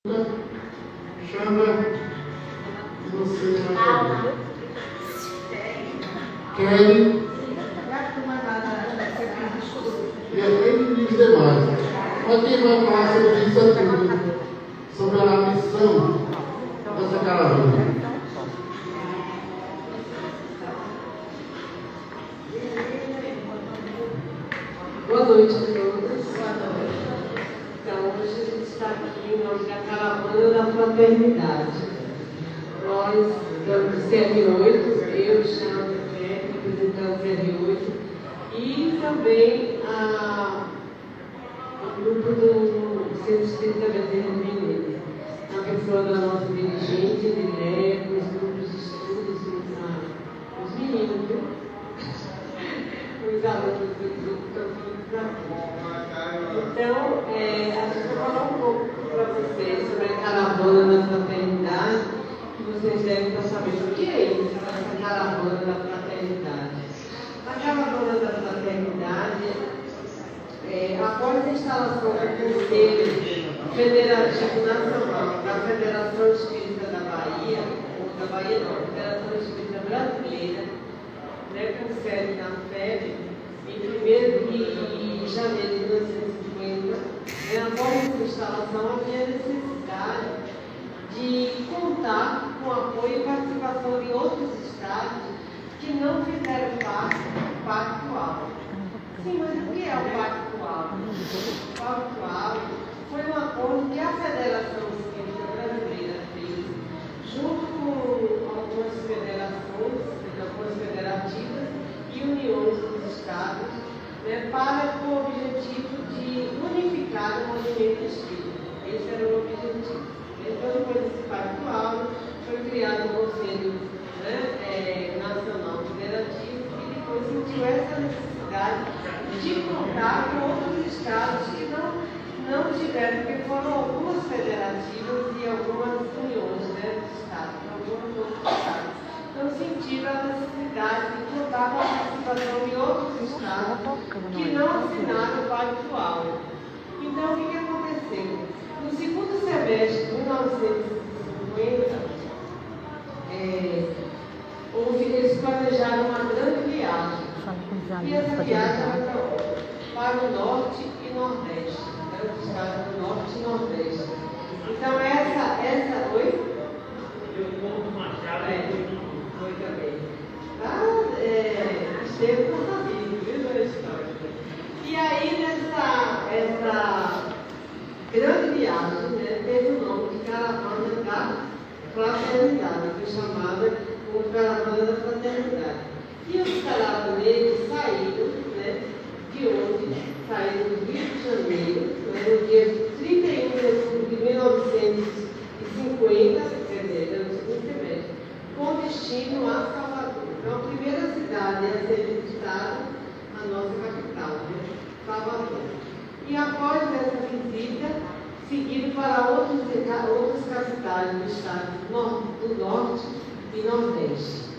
Xanda, e você, Kelly, e os demais. Mas quem vai falar sobre isso é tudo, sobre a missão dessa caravana. Boa noite a todos. Então, hoje a gente está aqui em nome da Caravana da Fraternidade. Nós, do CR8, eu, Xanda, representando o CR8, e também o grupo do Centro Espírita Bezerra de Menezes, na pessoa da nossa dirigente, Liné, os grupos de estudos, os meninos, viu? Os alunos do grupo estão então, a gente vai falar um pouco para vocês sobre a Caravana da Fraternidade, que vocês devem estar sabendo o que é isso, essa Caravana da Fraternidade. A Caravana da Fraternidade, após a instalação do Conselho Federativo Nacional da Federação Espírita da Bahia, ou da Bahia não, Federação Espírita Brasileira, né, com sede na FEB, em 1º de janeiro de 1950, após essa instalação, havia necessidade de contar com o apoio e participação de outros estados que não fizeram parte do Pacto Áureo. Sim, mas o que é o Pacto Áureo? O Pacto Áureo foi um acordo que a Federação Espírita Brasileira fez, junto com algumas federações, algumas federativas e uniões dos estados, com o objetivo de unificar o movimento espírita. Esse era o objetivo. Então, depois desse Pacto Áureo, foi criado o Conselho Nacional Federativo e depois sentiu essa necessidade de contar com outros estados que não tiveram, porque foram algumas federativas e algumas uniões dos estados, alguns outros estados. Então, sentiram a necessidade de contar com a participação de outros estados que não assinaram o Pacto Áureo. Então, o que aconteceu? No segundo semestre de 1950, eles planejaram uma grande viagem. E essa viagem era para o norte e nordeste, os estados do norte e nordeste. Então, essa oi? Foi também. Esteve com a vida, viu a história? E aí, essa grande viagem, teve o nome de Caravana da Fraternidade, foi chamada como Caravana da Fraternidade. E os caravaneiros saíram, de onde? Saíram do Rio de Janeiro, no dia 31 de outubro de 1950, quer dizer, no segundo semestre, com destino a Salvador. Então, a primeira cidade a ser visitada, a nossa capital, Salvador. E após essa visita, seguiram para outras capitais do estado do Norte e Nordeste.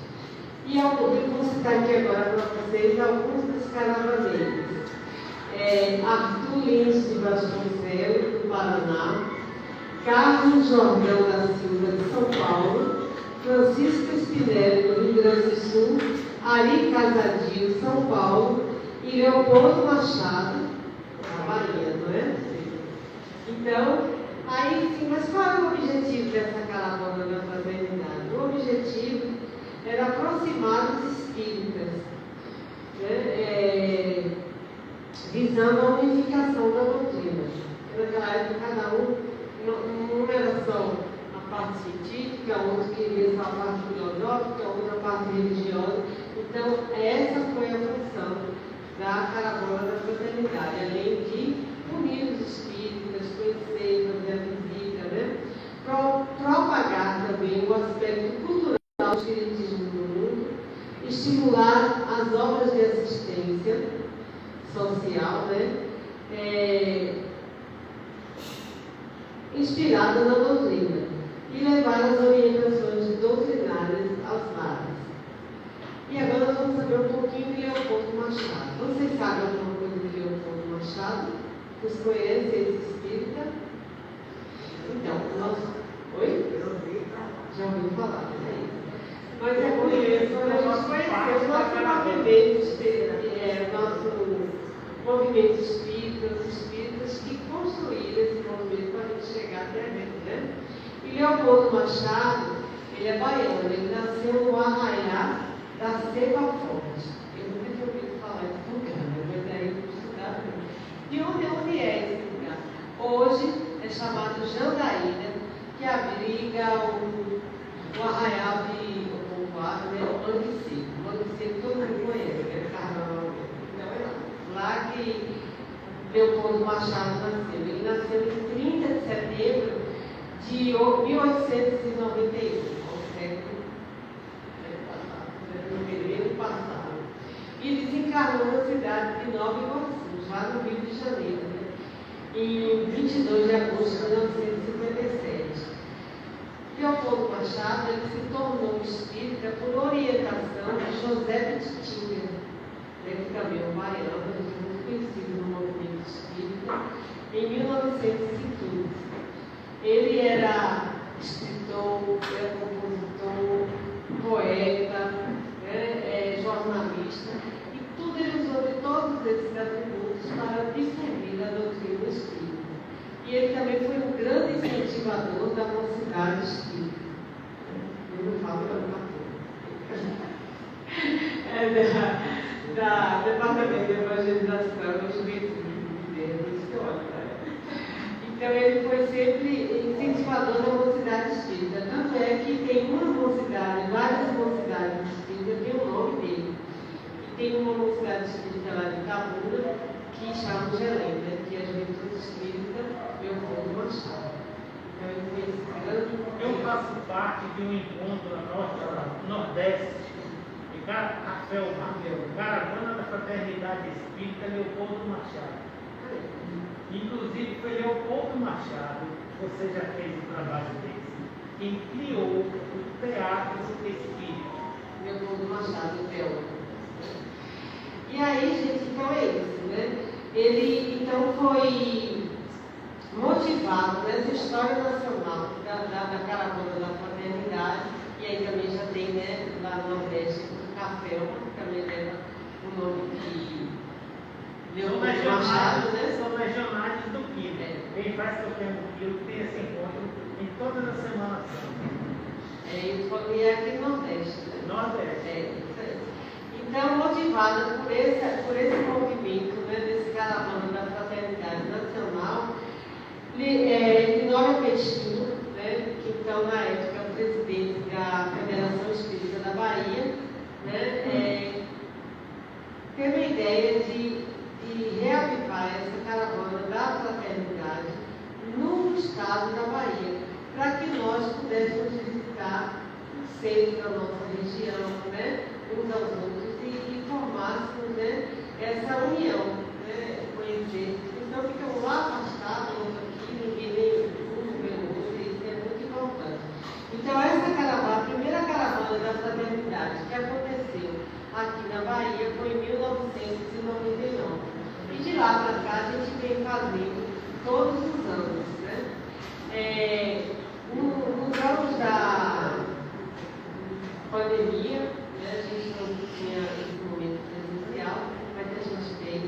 E eu vou citar aqui agora para vocês alguns dos caravaneiros. Arthur Lins de Vasconcelos, do Paraná, Carlos Jordão da Silva, de São Paulo, Francisco Spinelli, do Rio Grande do Sul, Ari Casadio, São Paulo, e Leopoldo Machado, da Bahia, não é? Então, aí sim, mas qual era o objetivo dessa caravana da fraternidade? O objetivo era aproximar os espíritas, visando a unificação da doutrina. Naquela época, cada um era só a parte científica, outro queria só a parte filosófica, outra a parte religiosa. Então, essa foi a função da caravana da fraternidade, além de unir os espíritas, conhecer, fazer a visita, propagar também o aspecto cultural do espiritismo no mundo, estimular as obras de assistência social, inspirada na doutrina, e levar as orientações doutrinárias aos lares. E agora nós vamos saber um pouquinho de Leopoldo Machado. Vocês sabem alguma coisa de Leopoldo Machado? Vocês conhecem esse espírita? Então, falar, né? Mas é por isso, quando a gente conheceu nosso movimento espírita, os espíritas que construíram esse movimento para a gente chegar até aqui, né? E Leopoldo Machado, ele é baiano, ele nasceu no Arraiá da Cepa Forte. Eu nunca tinha ouvido falar desse lugar, mas aí eu fui estudar mesmo. E onde é esse lugar? Hoje é chamado Jandaíra, que abriga o Arraial de Ocombado, né? O Mangue Seco. O Mangue Seco todo mundo conhece, né? Carnaval. Então é lá que Leopoldo Machado nasceu. Ele nasceu em 30 de setembro de 1891, ao século passado. E desencarnou na cidade de Nova Iguaçu, lá no Rio de Janeiro, né? Em 22 de agosto de 1957. Leopoldo Machado ele se tornou espírita por orientação de José Petitinha, né, que também é um baiano, muito conhecido no movimento espírita, em 1915. Ele era escritor, era compositor, poeta, né, jornalista, e tudo ele usou de todos esses atributos para discernir a doutrina espírita. E ele também foi um grande incentivador da mocidade espírita. Eu não falo da Departamento de Evangelização e Juventude de Deus, que olha para ela. Então ele foi sempre incentivador da mocidade espírita. Tanto é que tem uma mocidade, várias mocidades espíritas, tem o nome dele. E tem uma mocidade espírita lá de Cabula, que chama Gelém, né, que é a Juventude Espírita Leopoldo Machado. Então ele foi esse grande. Eu faço parte de um encontro no Nordeste, de Caravana da Fraternidade Espírita Leopoldo Machado. Inclusive foi Leopoldo Machado, você já fez o trabalho desse, quem criou o Teatro Espírita. Leopoldo Machado, teólogo. E aí, gente, então é isso, né? Ele então foi motivado nessa história nacional da Caravana da Fraternidade, e aí também já tem, né, lá no Nordeste, o Café, que também leva o nome de Leopoldo Machado, né? São regionais do Quilo. Quem faz Café no Quilo tem esse encontro em todas as semanas. E é aqui no Nordeste, né? Nordeste. Então, motivada por esse movimento, né, desse Caravana da Fraternidade Nacional, Linório Peixinho, né, que então na época é o presidente da Federação Espírita da Bahia, né, teve a ideia de reavivar essa caravana da fraternidade no estado da Bahia, para que nós pudéssemos visitar os centros da nossa região, né, uns aos outros, e formássemos, né, essa união, né, conhecer. Então ficamos lá afastados, aqui, ninguém nem um vê o outro, e isso é muito importante. Então essa caravana, a primeira caravana da fraternidade que aconteceu aqui na Bahia foi em 1999. E de lá para cá a gente vem fazendo todos os anos, né? Nos anos da pandemia, né, a gente não tinha esse momento presencial, mas a gente fez,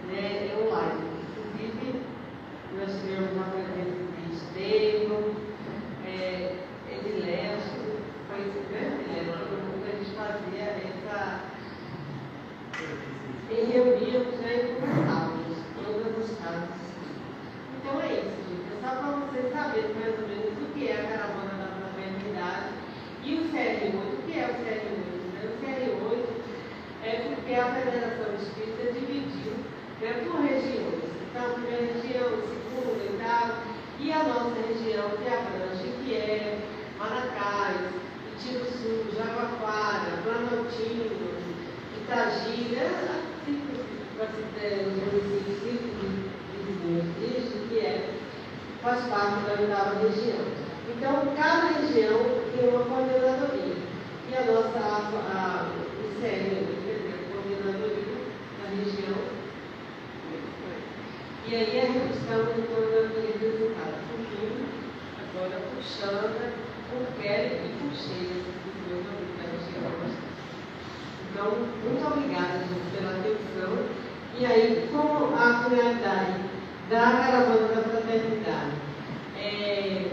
né, online. Inclusive, nós tivemos uma presença de Estevam, Edilé, acho que foi isso, né? Todo mundo a gente fazia essa. E reuníamos, né, e conversávamos todas as casas. Então é isso, gente. É só para vocês saberem mais ou menos o que é a Caravana da Fraternidade e o CR8. O que é o CR8? Né? O CR8 é porque a Federação Espírita dividiu, né, por regiões. Então, a primeira região, a segunda e tal, e a nossa região que abrange, que é Maracás, Itiruçu, Jaguaquara, Planaltino, Itagira, os municípios vizinhos, que faz parte da oitava região. Então, cada região tem uma coordenadoria. E a nossa, o CR, a coordenadoria da região. E aí estamos então dando resultado. Um pouquinho, agora puxando por pele e por cheiro dos meus amigos irmãos. Então, muito obrigada, Jesus, pela atenção. E aí, como a finalidade da caravana da fraternidade é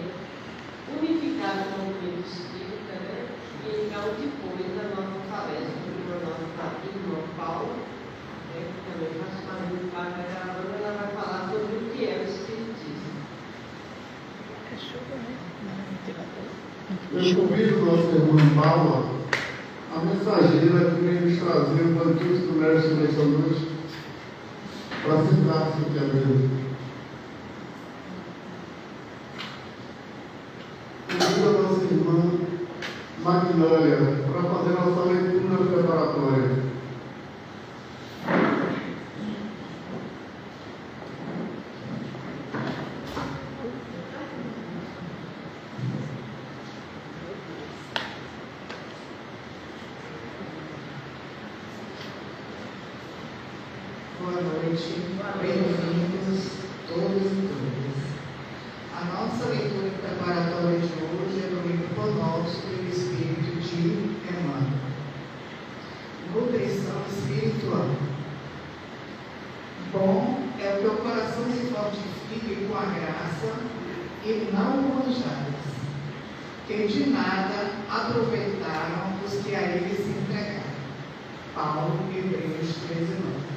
unificar o movimento espírita, né? E então, depois da nossa palestra do nosso irmão Paulo, né, que também faz parte da caravana, ela vai falar sobre o que é o espiritismo. Eu convido nossa irmã Paula, a mensageira que vem nos trazer o banquete do mestre nesta noite, para sentar-se aqui à mesa. Convido a nossa irmã Magnólia para fazer nossa leitura preparatória. Boa noite, bem-vindos todos e todas. A nossa leitura preparatória de hoje é do livro Conosco do Espírito de Emmanuel. Nutrição espiritual. Bom é o que o coração se fortifique com a graça e não com manjares, que de nada aproveitaram os que a ele se entregaram. Paulo, Hebreus 13:9.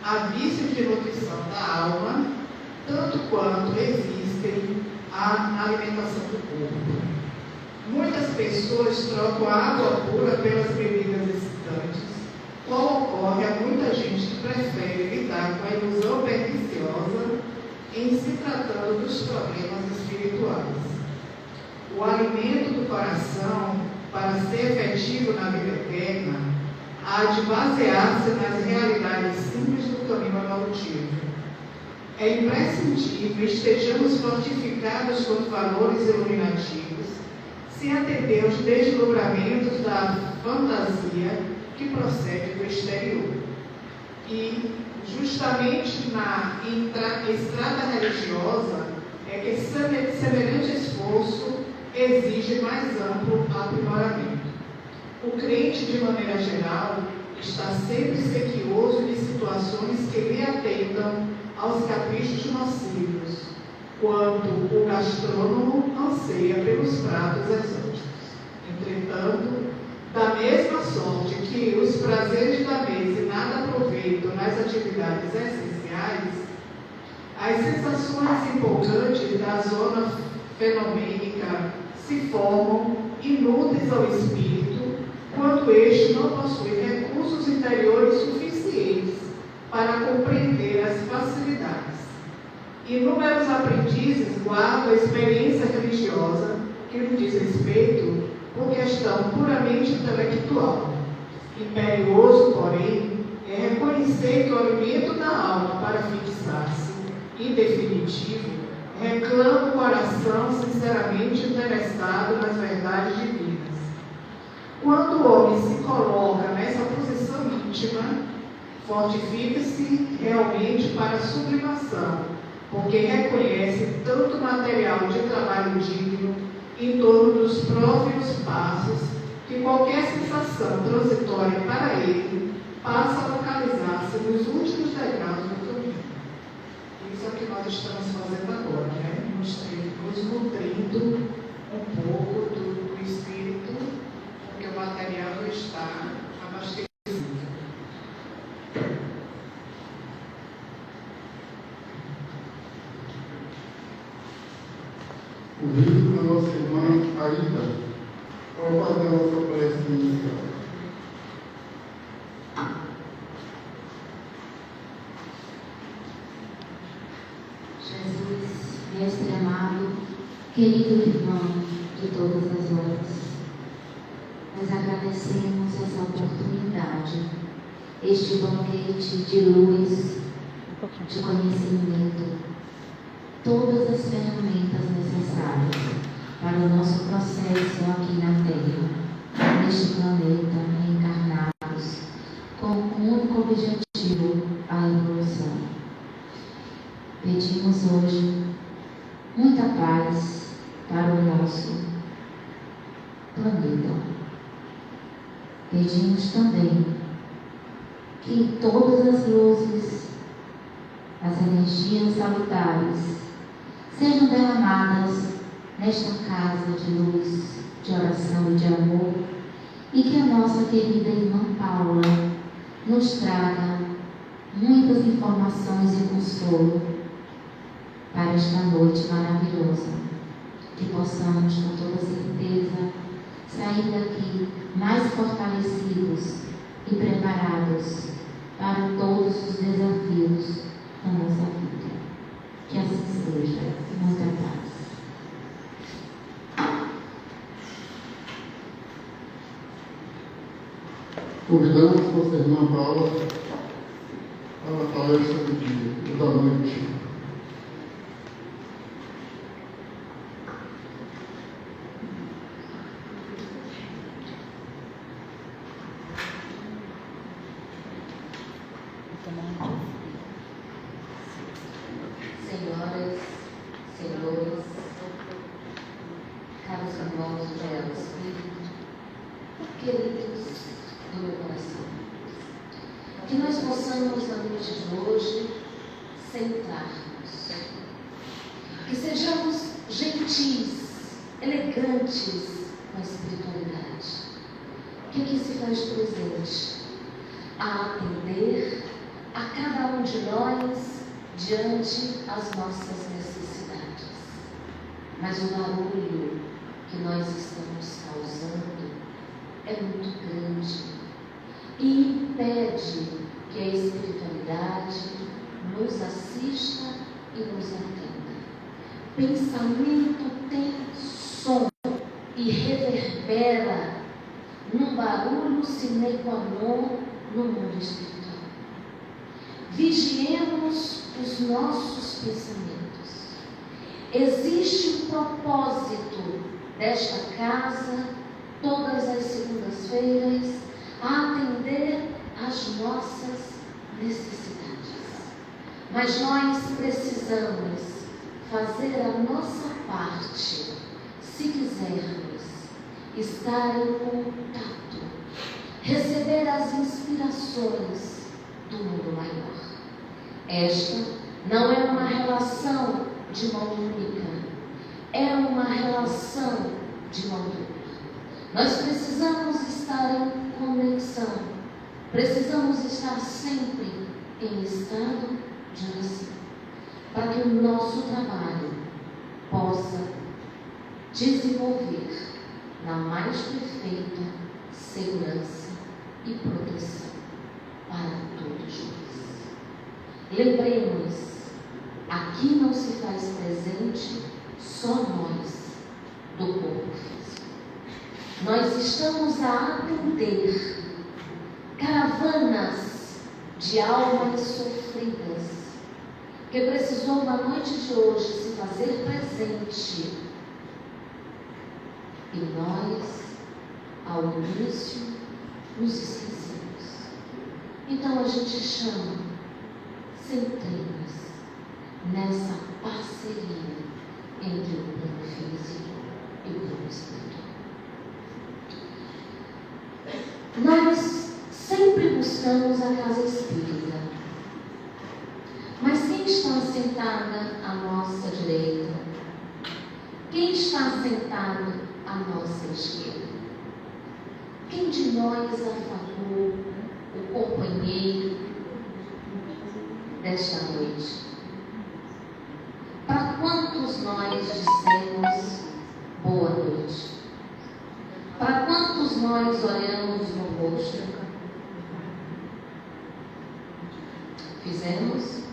Há vícios de nutrição da alma, tanto quanto existem a alimentação do corpo. Muitas pessoas trocam a água pura pelas bebidas excitantes, como ocorre a muita gente que prefere lidar com a ilusão perniciosa em se tratando dos problemas espirituais. O alimento do coração, para ser efetivo na vida eterna, há de basear-se nas realidades simples do caminho evolutivo. É imprescindível estejamos fortificados com valores iluminativos, sem atender aos deslumbramentos da fantasia que procede do exterior. E, justamente na estrada religiosa, é que semelhante esforço exige mais amplo aprimoramento. O crente, de maneira geral, está sempre sequioso de situações que lhe atendam aos caprichos nocivos, quanto o gastrônomo anseia pelos pratos exóticos. Entretanto, da mesma sorte que os prazeres da mesa nada aproveitam nas atividades essenciais, as sensações empolgantes da zona fenomênica se formam inúteis ao espírito quando este não possui recursos interiores suficientes para compreender as facilidades. Inúmeros aprendizes guardam a experiência religiosa que lhe diz respeito por questão puramente intelectual. Imperioso, porém, é reconhecer que o alimento da alma para fixar-se, em definitivo, reclama o coração sinceramente interessado nas verdades divinas. Quando o homem se coloca nessa posição íntima, fortifica-se realmente para a sublimação, porque reconhece tanto material de trabalho digno em torno dos próprios passos, que qualquer sensação transitória para ele passa a localizar-se nos últimos degraus do caminho. Isso é o que nós estamos fazendo agora, né? Nos nutrindo um pouco do espírito, porque o material não está abastecido. Convido a nossa irmã Aida para fazer a nossa prece inicial. Jesus, mestre amado, querido irmão de todas as horas, nós agradecemos essa oportunidade, este banquete de luz, de conhecimento, todas as ferramentas necessárias para o nosso processo aqui na Terra, neste planeta, reencarnados, com um único objetivo, a evolução. Pedimos hoje muita paz para o nosso pedimos também que todas as luzes, as energias salutares, sejam derramadas nesta casa de luz, de oração e de amor, e que a nossa querida irmã Paula nos traga muitas informações e consolo para esta noite maravilhosa, que possamos com toda certeza sair daqui mais fortalecidos e preparados para todos os desafios da nossa vida. Que assim seja. Muita paz. Convidamos nossa irmã Paula para a palestra do dia, da noite. Senhoras, senhores, caros irmãos do Real Espírito, queridos do meu coração, que nós possamos na noite de hoje centrar-nos, que sejamos gentis, elegantes com a espiritualidade, que aqui se faz presente a atender a cada um de nós diante as nossas necessidades. Mas o barulho que nós estamos causando é muito grande e impede que a espiritualidade nos assista e nos atenda. Pensamento tem som e reverbera num barulho sine qua non no mundo espiritual. Vigiemos os nossos pensamentos. Existe um propósito desta casa, todas as segundas-feiras, a atender às nossas necessidades. Mas nós precisamos fazer a nossa parte, se quisermos estar em contato, receber as inspirações do mundo maior. Esta não é uma relação de mão única, é uma relação de mão dupla. Nós precisamos estar em conexão, precisamos estar sempre em estado de oração, para que o nosso trabalho possa desenvolver na mais perfeita segurança e proteção para todos nós. Lembremos, aqui não se faz presente só nós do corpo físico. Nós estamos a atender caravanas de almas sofridas, que precisou na noite de hoje se fazer presente. E nós, ao início, nos esquecemos. Então a gente chama, centremos nessa parceria entre o plano físico e o plano espiritual. Nós sempre buscamos a casa espírita, mas quem está sentada à nossa direita? Quem está sentado à nossa esquerda? Quem de nós afagou o companheiro desta noite? Para quantos nós dissemos boa noite? Para quantos nós olhamos no rosto? Fizemos?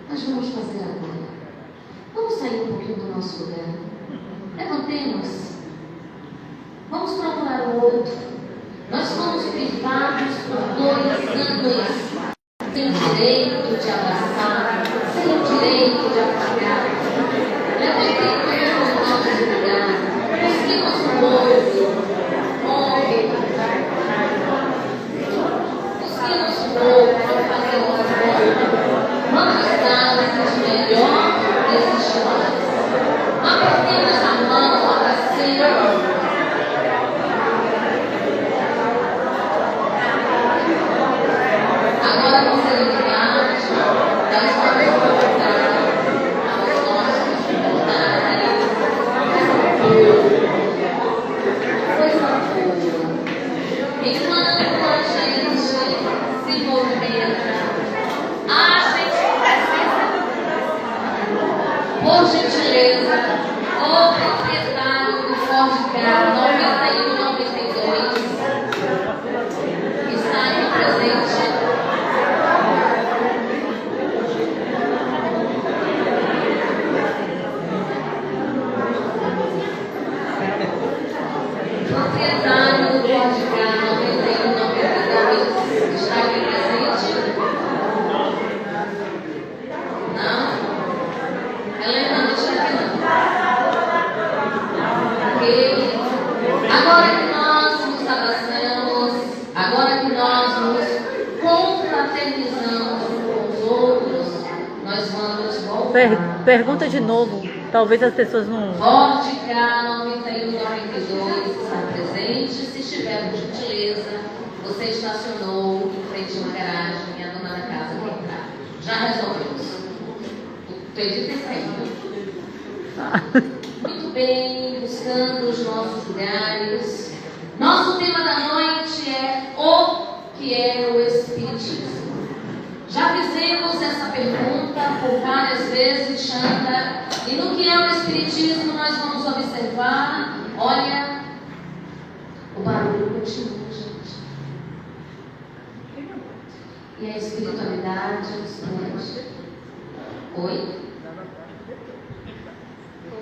Nós vamos fazer agora. Vamos sair um pouquinho do nosso lugar. Levantemos. Vamos procurar o outro. Nós fomos privados por 2 anos. Sem direito de abraçar, sem direito de apagar. Levantemos o nosso lugar. Busquemos o outro. Busquemos o outro para fazer uma coisa. Vamos dar de melhor desses dias. Apertemos a mão, abracemos. proprietário do Cordical 9192 está aqui presente? Não? Helena não está aqui não. Ok. Agora que nós nos abraçamos, agora que nós nos confraternizamos uns com os outros, nós vamos voltar. Pergunta de novo. Talvez as pessoas não... Cordical 9192 está presente. Se estiver, por gentileza, você estacionou em frente a uma garagem e a dona da casa vai entrar. Já resolvemos. O pedido é saído. Muito bem, buscando os nossos lugares. Nosso tema da noite é o que é o Espiritismo. Já fizemos essa pergunta por várias vezes, Xanda, e no que é o Espiritismo nós vamos observar, olha, o barulho continua, gente. E a espiritualidade nos prende. Oi?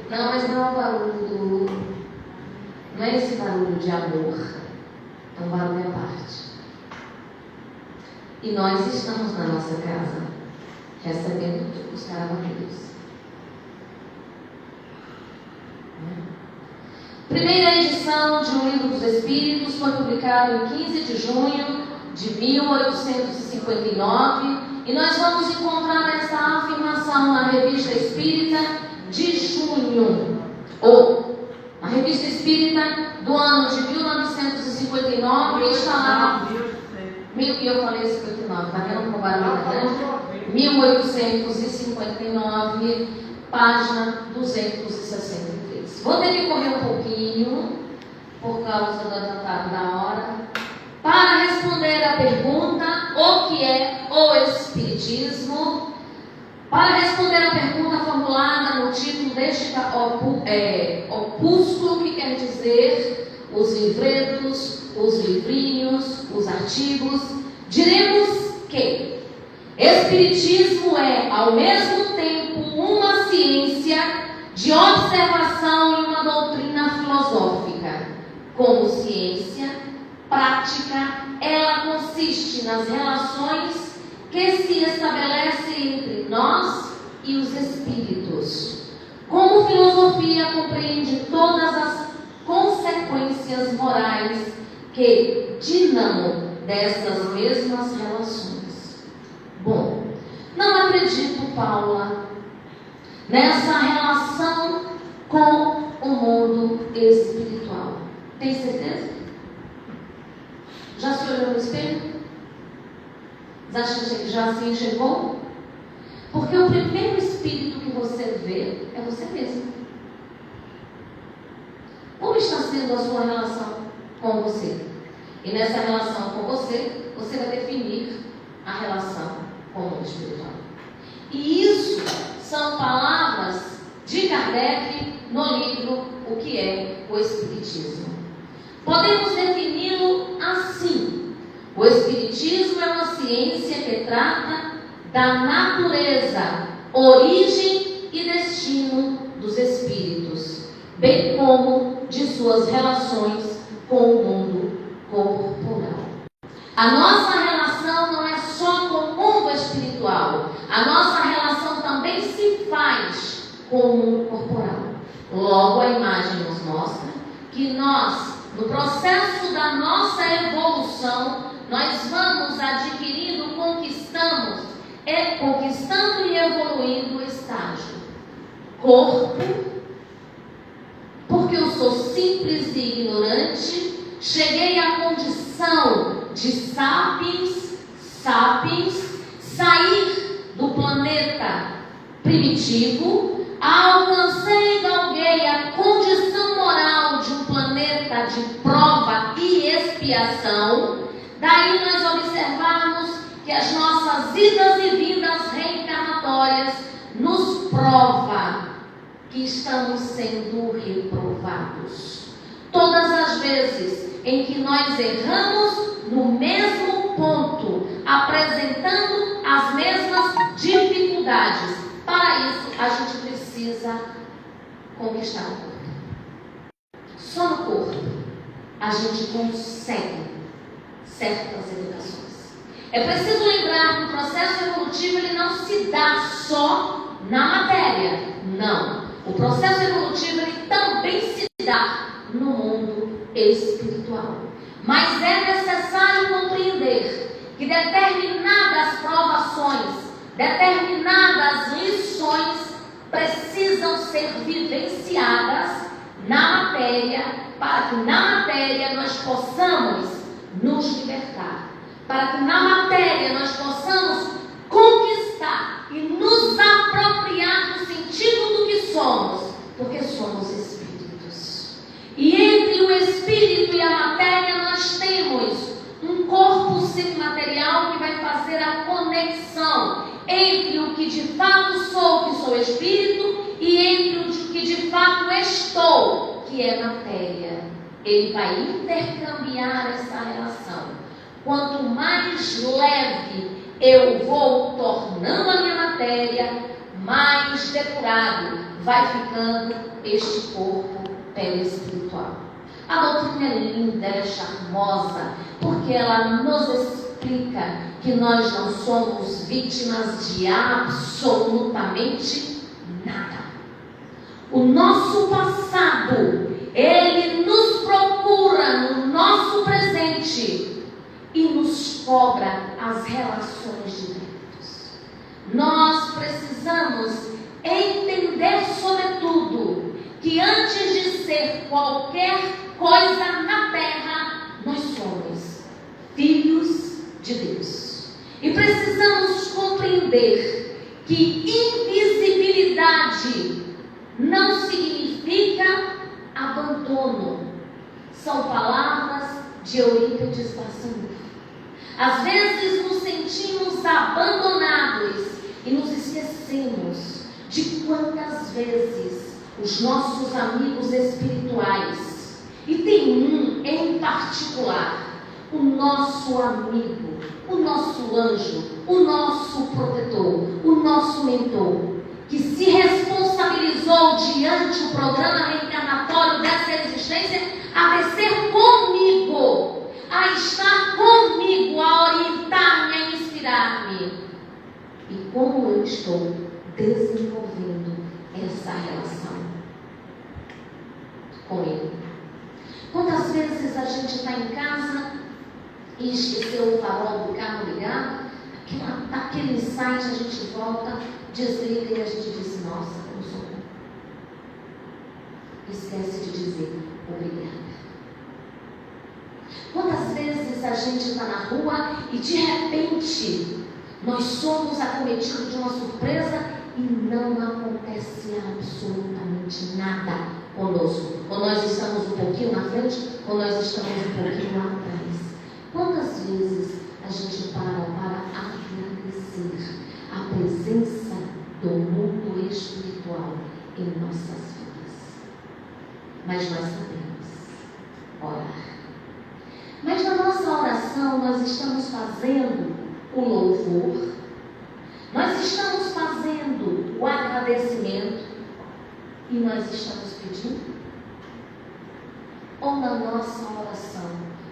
Não, mas não é o barulho não é esse barulho de amor, é um barulho à parte. E nós estamos na nossa casa, recebendo os caravaneiros. Primeira edição de O Livro dos Espíritos foi publicado em 15 de junho de 1859 e nós vamos encontrar essa afirmação na Revista Espírita de junho, ou na Revista Espírita do ano de 1959, está lá. Eu falei 59, tá vendo como o barulho é grande? 1859, página 263. Vou ter que correr um pouquinho, por causa do atentado da hora, para responder a pergunta: o que é o Espiritismo? Para responder a pergunta formulada no título deste opúsculo, que quer dizer os livretos, os livrinhos, os artigos, diremos que Espiritismo é, ao mesmo tempo, uma ciência de observação e uma doutrina filosófica. Como ciência prática, ela consiste nas relações que se estabelecem entre nós e os espíritos. Como filosofia, compreende todas as consequências morais que dinamam dessas mesmas relações. Bom, não acredito, Paula, nessa relação com o mundo espiritual. Tem certeza? Já se olhou no espelho? Já se enxergou? Porque o primeiro espírito que você vê é você mesmo. Como está sendo a sua relação com você? E nessa relação com você, você vai definir a relação com o mundo espiritual. E isso são palavras de Kardec no livro O que é o Espiritismo. Podemos defini-lo assim: o Espiritismo é uma ciência que trata da natureza, origem e destino dos espíritos, bem como de suas relações com o mundo corporal. A nossa relação não é só com o mundo espiritual, a nossa relação também se faz com o mundo corporal. Logo, a imagem nos mostra que nós, no processo da nossa evolução, nós vamos adquirindo, conquistando e evoluindo o estágio corpo, porque eu sou simples e ignorante, cheguei à condição de sapiens, sair do planeta primitivo, alcancei e galguei a condição moral de um planeta de prova e expiação. Daí nós observarmos que as nossas idas e vindas reencarnatórias nos prova que estamos sendo reprovados. Todas as vezes em que nós erramos no mesmo ponto, apresentando as mesmas dificuldades, para isso a gente precisa conquistar o corpo. Só no corpo a gente consegue certas educações. É preciso lembrar que o processo evolutivo ele não se dá só na matéria. Não. O processo evolutivo ele também se dá no mundo espiritual. Mas é necessário compreender que determinadas provações, determinadas lições precisam ser vivenciadas na matéria, para que na matéria nós possamos nos libertar, para que na matéria nós possamos conquistar e nos apropriar do sentido do que somos, porque somos espíritos. E entre o espírito e a matéria nós temos um corpo semimaterial que vai fazer a conexão entre o que de fato sou, que sou espírito, e entre o que de fato estou, que é matéria. Ele vai intercambiar essa relação. Quanto mais leve eu vou tornando a minha matéria, mais depurado vai ficando este corpo perispiritual. A doutrina é linda, é charmosa, porque ela nos explica que nós não somos vítimas de absolutamente nada. O nosso passado, ele nos procura no nosso presente e nos cobra as relações de Deus. Nós precisamos entender, sobretudo, que antes de ser qualquer coisa na terra, nós somos filhos de Deus. E precisamos compreender que invisibilidade não significa abandono. São palavras de Eurípides Barçanufo. Às vezes nos sentimos abandonados e nos esquecemos de quantas vezes os nossos amigos espirituais, e tem um em particular, o nosso amigo, o nosso anjo, o nosso protetor, o nosso mentor, que se responsabilizou diante do programa reencarnatório dessa existência a descer comigo, a estar comigo, a orientar-me, a inspirar-me. E como eu estou desenvolvendo essa relação com ele. Quantas vezes a gente está em casa e esqueceu o farol do carro ligado, aquele insight, a gente volta, desliga e a gente diz, nossa, como sou bom. Esquece de dizer obrigada. Quantas vezes a gente está na rua e de repente nós somos acometidos de uma surpresa e não acontece absolutamente nada conosco. Ou nós estamos um pouquinho na frente, ou nós estamos um pouquinho lá atrás. Quantas vezes a gente para agradecer a presença do mundo espiritual em nossas vidas? Mas nós sabemos orar. Mas na nossa oração nós estamos fazendo o louvor, nós estamos fazendo o agradecimento e nós estamos pedindo? Ou na nossa oração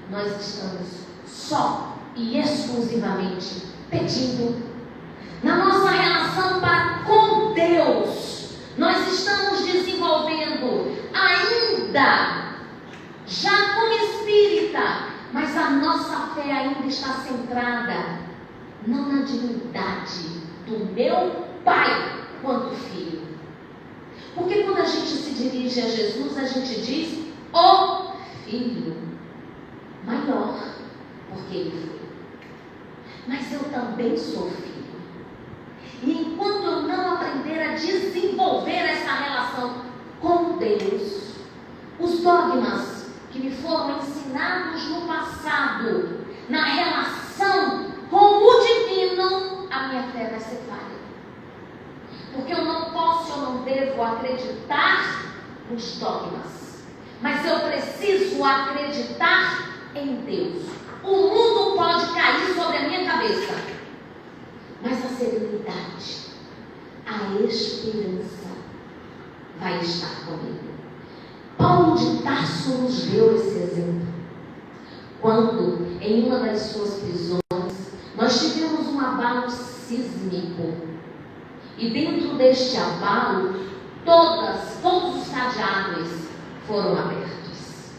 nós estamos só e exclusivamente pedindo? Na nossa relação para com Deus, nós estamos desenvolvendo ainda, já como espírita, mas a nossa fé ainda está centrada não na divindade do meu Pai quanto Filho. Porque quando a gente se dirige a Jesus, a gente diz o Filho maior, porque Ele foi. Mas eu também sou filho. E enquanto eu não aprender a desenvolver essa relação com Deus, os dogmas que me foram ensinados no passado, na relação com o divino, a minha fé vai ser falha. Porque eu não posso, eu não devo acreditar nos dogmas, mas eu preciso acreditar em Deus. O mundo pode cair sobre a minha cabeça, mas a serenidade, a esperança vai estar comigo. Paulo de Tarso nos deu esse exemplo. quando, em uma das suas prisões, nós tivemos um abalo sísmico. E dentro deste abalo, todos os cadeados foram abertos.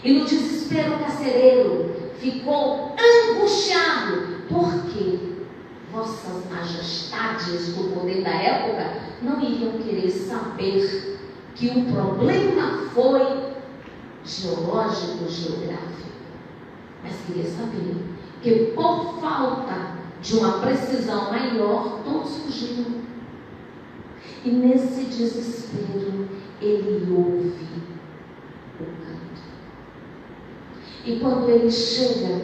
E no desespero, o carcereiro ficou angustiado, porque vossas majestades do poder da época não iriam querer saber que o problema foi geológico, geográfico, mas queria saber que por falta de uma precisão maior, todos fugiram. E nesse desespero, ele ouve o canto. E quando ele chega,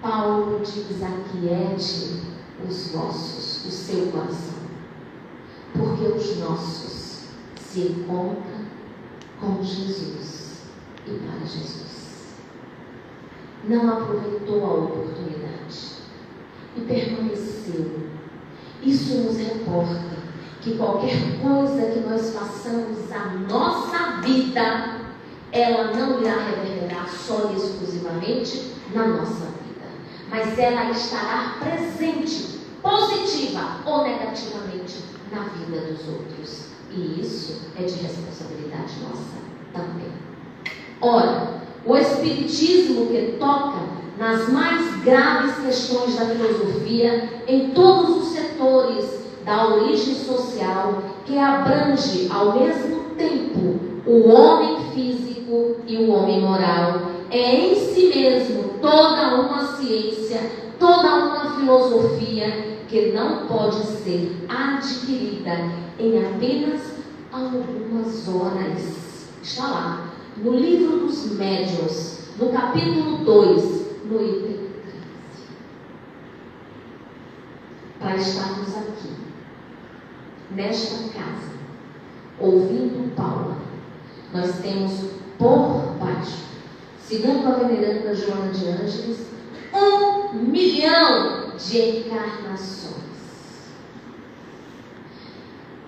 Paulo diz: aquiete os vossos, o seu coração, porque os nossos se encontram com Jesus e para Jesus. Não aproveitou a oportunidade e permaneceu. Isso nos reporta que qualquer coisa que nós façamos a nossa vida, ela não irá reverberar só e exclusivamente na nossa vida, mas ela estará presente, positiva ou negativamente, na vida dos outros. E isso é de responsabilidade nossa também. Ora, o Espiritismo, que toca nas mais graves questões da filosofia, em todos os setores da origem social, que abrange ao mesmo tempo o homem físico e o homem moral, é em si mesmo toda uma ciência, toda uma filosofia que não pode ser adquirida em apenas algumas horas. Está lá, no livro dos Médiuns, no capítulo 2, no item 13. Para estarmos aqui, nesta casa, ouvindo Paulo, nós temos por baixo, segundo a veneranda Joana de Ângeles, 1 milhão de encarnações.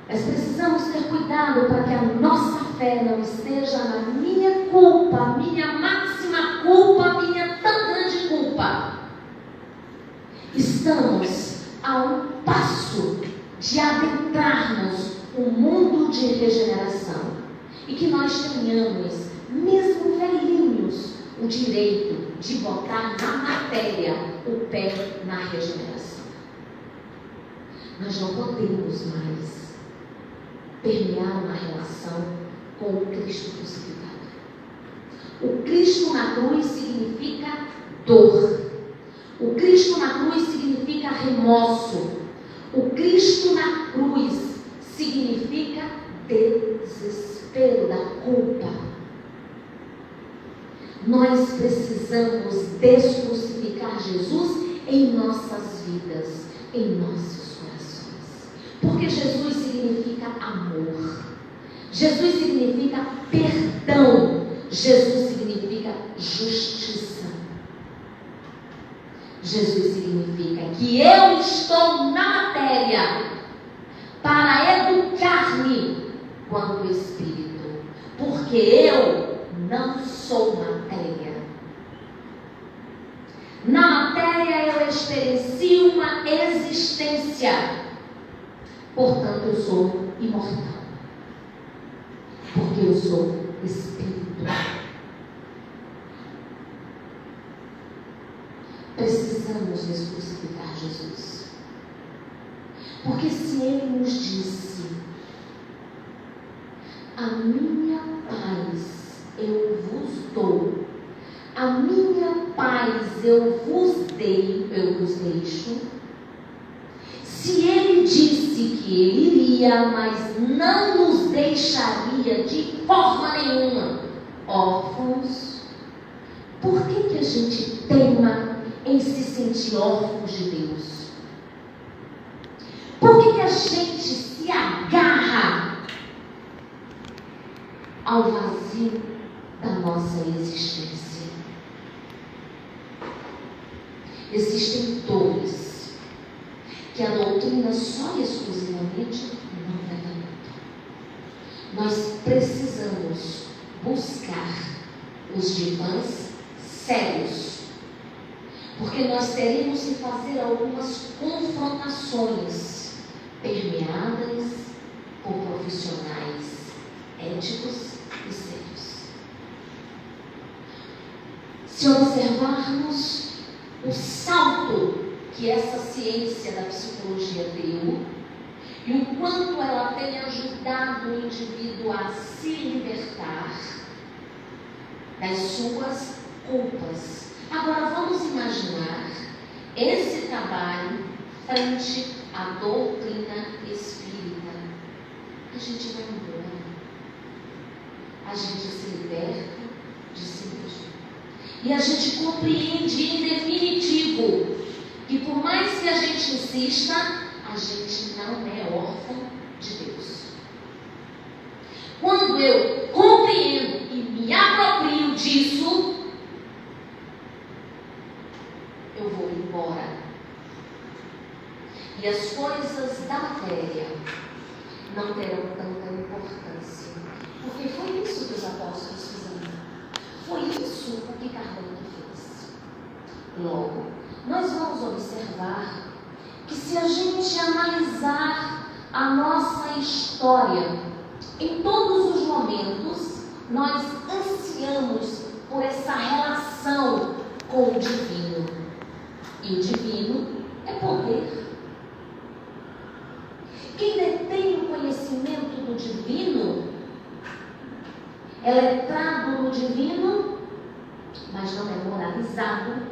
Mas precisamos ter cuidado para que a nossa fé não esteja na minha culpa, minha máxima culpa, minha tão grande culpa. Estamos a um passo de adentrarmos um mundo de regeneração e que nós tenhamos, mesmo velhinhos, o direito de botar na matéria o pé na regeneração. Nós não podemos mais permear uma relação com o Cristo crucificado. O Cristo na cruz significa dor. O Cristo na cruz significa remorso. O Cristo na cruz significa desespero da culpa. Nós precisamos descrucificar Jesus em nossas vidas, em nossos corações. Porque Jesus significa amor. Jesus significa perdão. Jesus significa justiça. Jesus significa que eu estou na matéria para educar-me quanto espírito, porque eu não sou matéria. Na matéria eu experiencio uma existência, portanto eu sou imortal, porque eu sou espírito. Precisamos descrucificar Jesus, porque se Ele nos disse: a minha paz eu vos dou, a minha paz eu vos deixo. Se Ele disse que Ele iria, mas não nos deixaria de forma nenhuma órfãos, por que a gente teima em se sentir órfãos de Deus? Por que a gente se agarra ao vazio da nossa existência? Existem dores que a doutrina só e exclusivamente não trata. Nós precisamos buscar os divãs sérios, porque nós teremos que fazer algumas confrontações permeadas por profissionais éticos e sérios. Se observarmos o salto que essa ciência da psicologia deu e o quanto ela tem ajudado o indivíduo a se libertar das suas culpas. Agora vamos imaginar esse trabalho frente à doutrina espírita. A gente vai embora, a gente se liberta de si mesmo e a gente compreende em definitivo que por mais que a gente insista, a gente não é órfão de Deus. Quando eu compreendo e me aproprio disso, eu vou embora. E as coisas da matéria não terão tanta importância. Porque foi isso que os apóstolos fizeram. Foi isso o que Kardec fez. Logo, nós vamos observar que se a gente analisar a nossa história, em todos os momentos, nós ansiamos por essa relação com o divino. E o divino é poder. Quem detém o conhecimento do divino é letrado no divino, mas não é moralizado.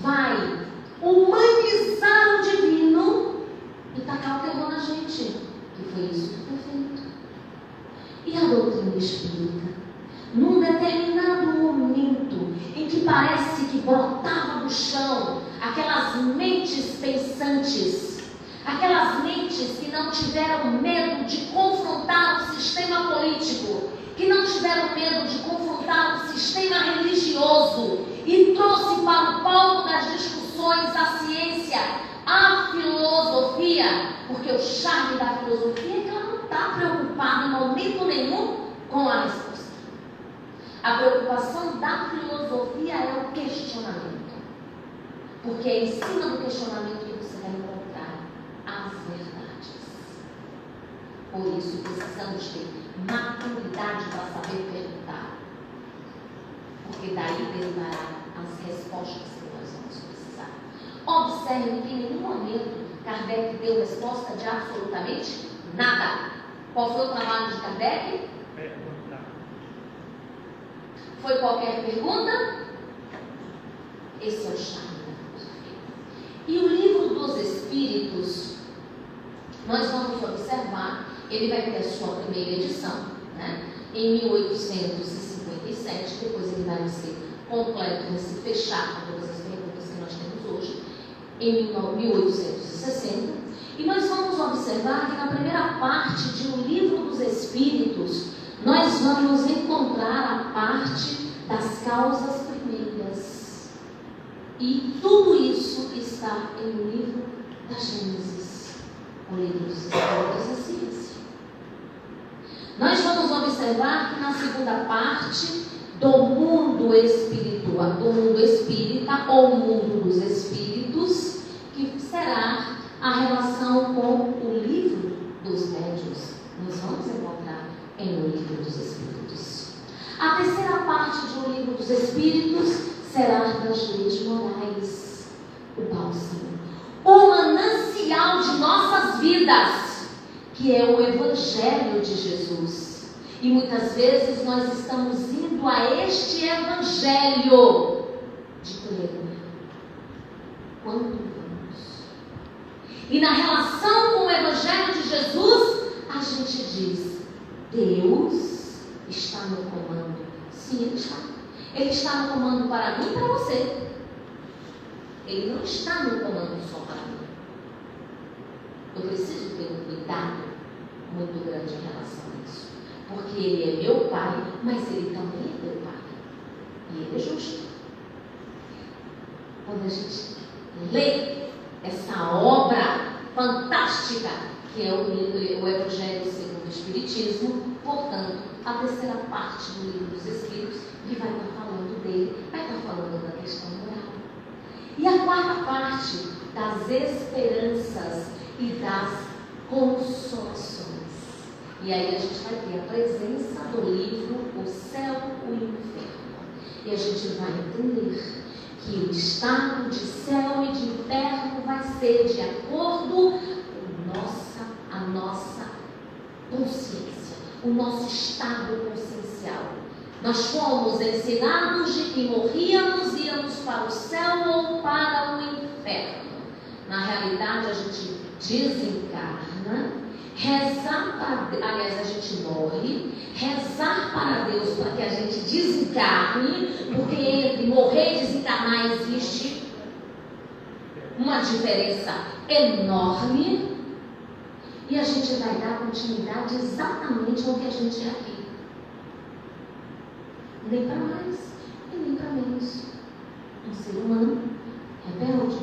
Vai humanizar o divino e tacar o terror na gente. E foi isso que foi feito. E a doutrina espírita, num determinado momento em que parece que brotava do chão aquelas mentes pensantes, aquelas mentes que não tiveram medo de confrontar o sistema político, que não tiveram medo de confrontar o sistema religioso e trouxe para o palco das discussões a ciência, a filosofia, porque o charme da filosofia é que ela não está preocupada em momento nenhum com a resposta. A preocupação da filosofia é o questionamento, porque é em cima do questionamento que você vai encontrar as verdades. Por isso precisamos ter maturidade para saber perguntar, porque daí derivará as respostas que nós vamos precisar. Observe que em nenhum momento Kardec deu resposta de absolutamente nada. Qual foi o trabalho de Kardec? Perguntar. Foi qualquer pergunta? Esse é o charme da filosofia. E o livro dos Espíritos, nós vamos observar, ele vai ter a sua primeira edição, né? Em 1857, depois ele vai ser completo, vai se fechar com todas as perguntas que nós temos hoje, em 1860. E nós vamos observar que na primeira parte de O Livro dos Espíritos, nós vamos encontrar a parte das causas primeiras. E tudo isso está em O Livro da Gênesis, o Livro dos Espíritos da Ciência. Nós vamos observar que na segunda parte do mundo espiritual, do mundo espírita ou mundo dos espíritos, que será a relação com o livro dos médiuns. Nós vamos encontrar em O Livro dos Espíritos. A terceira parte de O Livro dos Espíritos será das leis morais, o bálsamo, o manancial de nossas vidas, que é o Evangelho de Jesus. E muitas vezes nós estamos indo a este Evangelho de pleno. Quando vamos? E na relação com o Evangelho de Jesus, a gente diz: Deus está no comando. Sim, Ele está. Ele está no comando para mim e para você. Ele não está no comando só para mim. Eu preciso ter um cuidado muito grande em relação a isso. Porque Ele é meu Pai, mas Ele também é meu Pai. E Ele é justo. Quando a gente lê essa obra fantástica que é o Evangelho segundo do Espiritismo, portanto, a terceira parte do Livro dos Espíritos, que vai estar falando dele, vai estar falando da questão moral. E a quarta parte, das esperanças e das consolações. E aí a gente vai ter a presença do livro O Céu, o Inferno. E a gente vai entender que o estado de céu e de inferno vai ser de acordo com a nossa consciência, o nosso estado consciencial. Nós fomos ensinados de que morríamos, íamos para o céu ou para o inferno. Na realidade, a gente desencarna, rezar para aliás, a gente morre, rezar para Deus para que a gente desencarne, porque entre morrer e desencarnar existe uma diferença enorme, e a gente vai dar continuidade exatamente ao que a gente é aqui. Nem para mais e nem para menos. Um ser humano rebelde,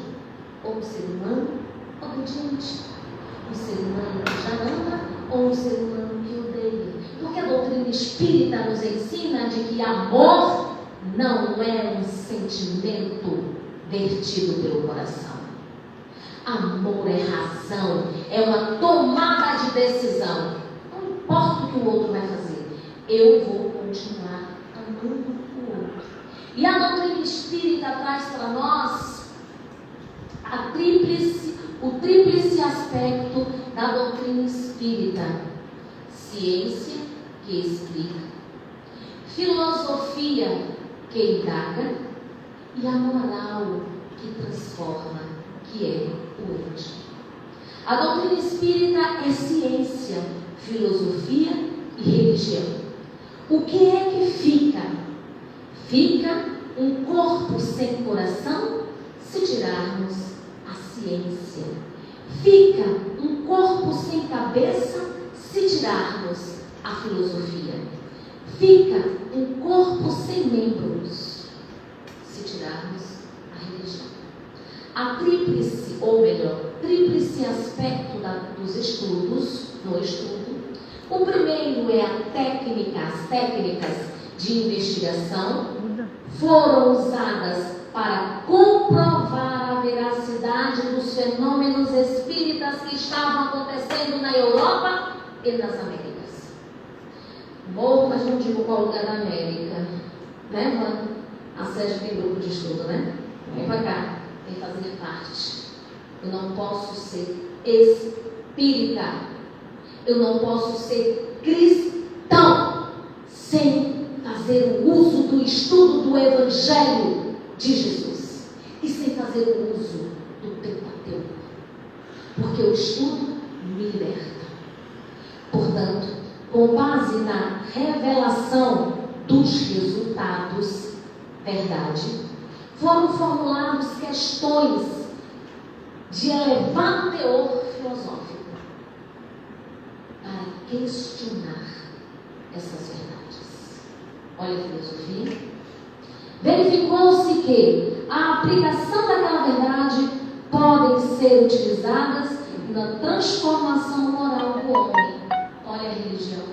ou um ser humano obediente, um ser humano que já ama ou um ser humano que odeia. Porque a doutrina espírita nos ensina de que amor não é um sentimento vertido pelo coração. Amor é razão, é uma tomada de decisão. Não importa o que o outro vai fazer, eu vou continuar amando o outro. E a doutrina espírita traz para nós o tríplice aspecto da doutrina espírita: ciência, que explica, filosofia, que indaga, e a moral, que transforma, que é o ente. A doutrina espírita é ciência, filosofia e religião. O que é que fica? Fica um corpo sem coração se tirarmos a ciência. Fica um corpo sem cabeça se tirarmos a filosofia. Fica um corpo sem membros se tirarmos a religião. A tríplice, ou melhor, tríplice aspecto dos estudos, no estudo. O primeiro é as técnicas de investigação foram usadas para comprovar a veracidade dos fenômenos espíritas que estavam acontecendo na Europa e nas Américas. Morro, mas não digo qual lugar da América. Né, mano? A Sérgio tem grupo de estudo, né? Vem pra cá, vem fazer parte. Eu não posso ser espírita. Eu não posso ser cristão sem fazer o uso do estudo do Evangelho de Jesus e sem fazer o uso do Pentateuco, porque o estudo me liberta. Portanto, com base na revelação dos resultados, verdade, foram formuladas questões de elevado teor filosófico para questionar essas verdades. Olha a filosofia. Verificou-se que a aplicação daquela verdade podem ser utilizadas na transformação moral do homem. Olha a religião.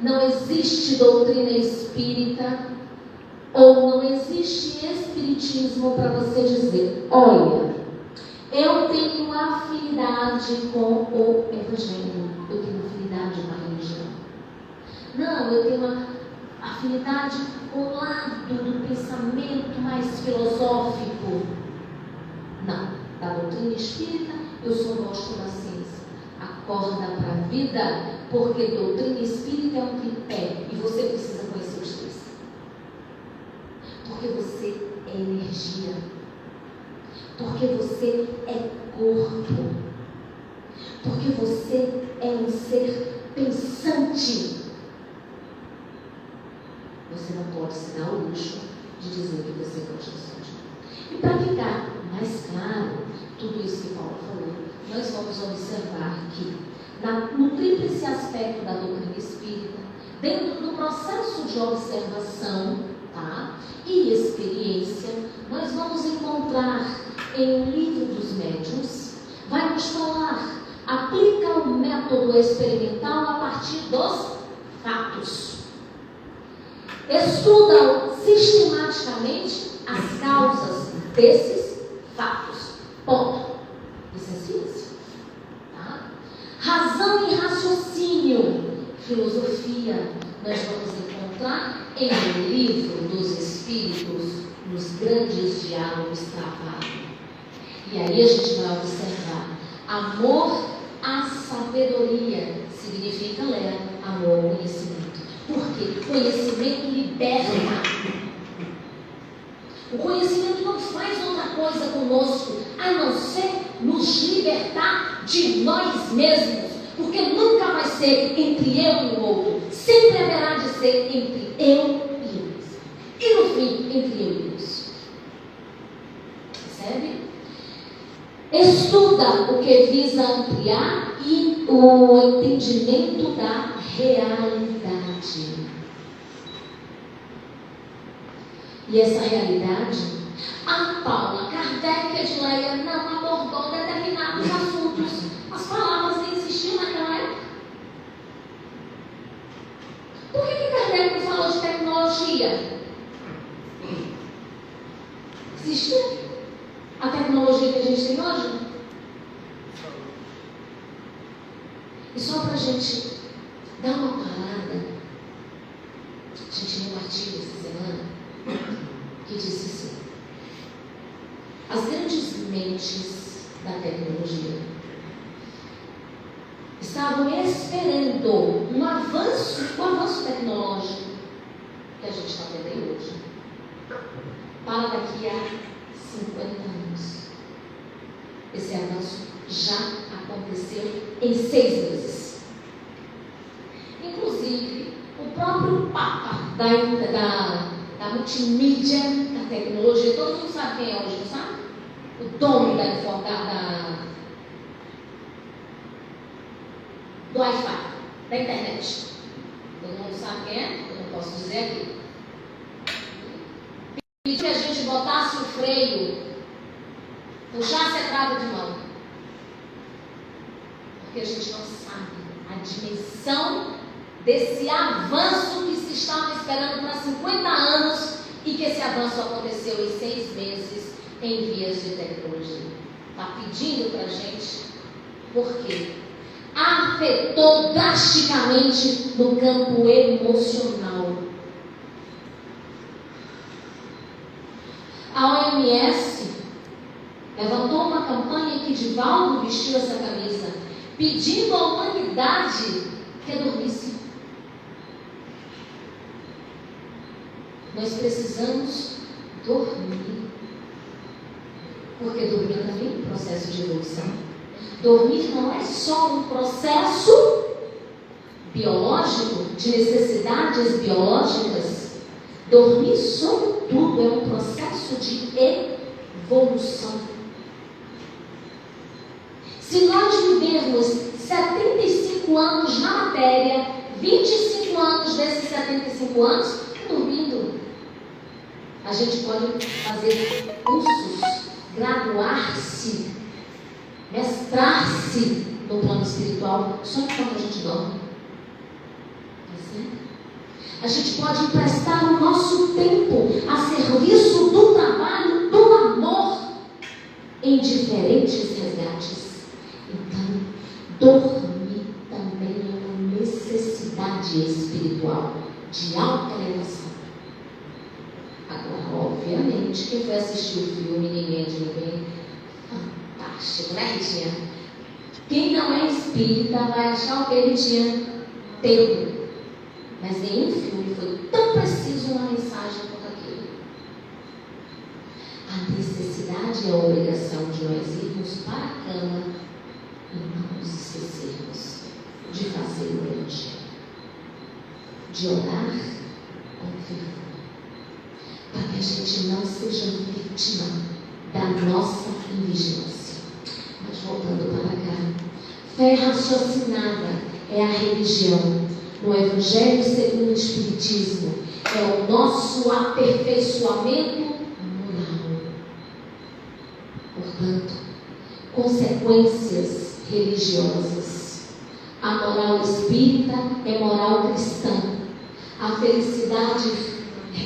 Não existe doutrina espírita ou não existe espiritismo para você dizer: olha, eu tenho afinidade com o Evangelho, eu tenho afinidade com a religião. Não, eu tenho uma afinidade com o lado do pensamento mais filosófico. Não, da doutrina espírita eu só gosto da ciência. Acorda para a vida, porque doutrina espírita é um tripé e você precisa conhecer os três. Porque você é energia. Porque você é corpo. Porque você é um ser pensante. Você não pode se dar o luxo de dizer que você gosta de. E para ficar mais claro tudo isso que Paulo falou, nós vamos observar que no tríplice aspecto da doutrina espírita, dentro do processo de observação, tá, e experiência, nós vamos encontrar em O Livro dos Médiuns, vai nos falar aplica o método experimental a partir dos fatos. Estudam sistematicamente as causas desses fatos. Ponto. Isso é ciência. Tá? Razão e raciocínio. Filosofia. Nós vamos encontrar em O Livro dos Espíritos, nos grandes diálogos travados. E aí a gente vai observar: amor à sabedoria significa amor ao conhecimento. Porque conhecimento liberta. O conhecimento não faz outra coisa conosco a não ser nos libertar de nós mesmos. Porque nunca vai ser entre eu e o outro. Sempre haverá de ser entre eu e o mesmo. E no fim, entre eu e Deus. Percebe? Estuda o que visa ampliar e o entendimento da realidade. E essa realidade, a Paula Kardec e Edileia não abordou determinados assuntos. As palavras nem existiam naquela época. Por que Kardec não falou de tecnologia? Existe a tecnologia que a gente tem hoje? E só para a gente dar uma parada, a gente leu um artigo essa semana que disse assim: as grandes mentes da tecnologia estavam esperando o avanço tecnológico que a gente está tendo aí hoje, para daqui a 50 anos. Esse avanço já aconteceu em 6 meses. Inclusive, o próprio Papa da multimídia, da tecnologia, todo mundo sabe quem é hoje, não sabe? O dono do Wi-Fi, da internet. Todo mundo sabe quem é? Eu não posso dizer aqui. Pediu que a gente botasse o freio, puxasse a trava de mão. Porque a gente não sabe a dimensão desse avanço que se estava esperando para 50 anos e que esse avanço aconteceu em 6 meses em vias de tecnologia. Está pedindo para a gente, porque afetou drasticamente no campo emocional. A OMS levantou uma campanha que Divaldo vestiu essa camisa, pedindo à humanidade que dormisse. Nós precisamos dormir, porque dormir também é um processo de evolução. Dormir não é só um processo biológico, de necessidades biológicas. Dormir, sobretudo, é um processo de evolução. Se nós vivermos 75 anos na matéria, 25 anos desses 75 anos dormindo, a gente pode fazer cursos, graduar-se, mestrar-se no plano espiritual só quando a gente dorme. A gente pode emprestar o nosso tempo a serviço do trabalho, do amor, em diferentes resgates. Então, dormir também é uma necessidade espiritual de alta elevação. Agora, obviamente, quem foi assistir o filme Ninguém é de Ninguém, fantástico, né, Ritinha? Quem não é espírita vai achar o que ele tinha tempo. Mas nenhum filme foi tão preciso na mensagem quanto aquele. A necessidade e a obrigação de nós irmos para a cama e não nos esquecermos de fazer o evangelho, de orar com fervor, para que a gente não seja vítima da nossa invigilância. Mas voltando para cá, fé raciocinada é a religião. No Evangelho segundo o Espiritismo, é o nosso aperfeiçoamento moral. Portanto, consequências religiosas. A moral espírita é moral cristã. A felicidade,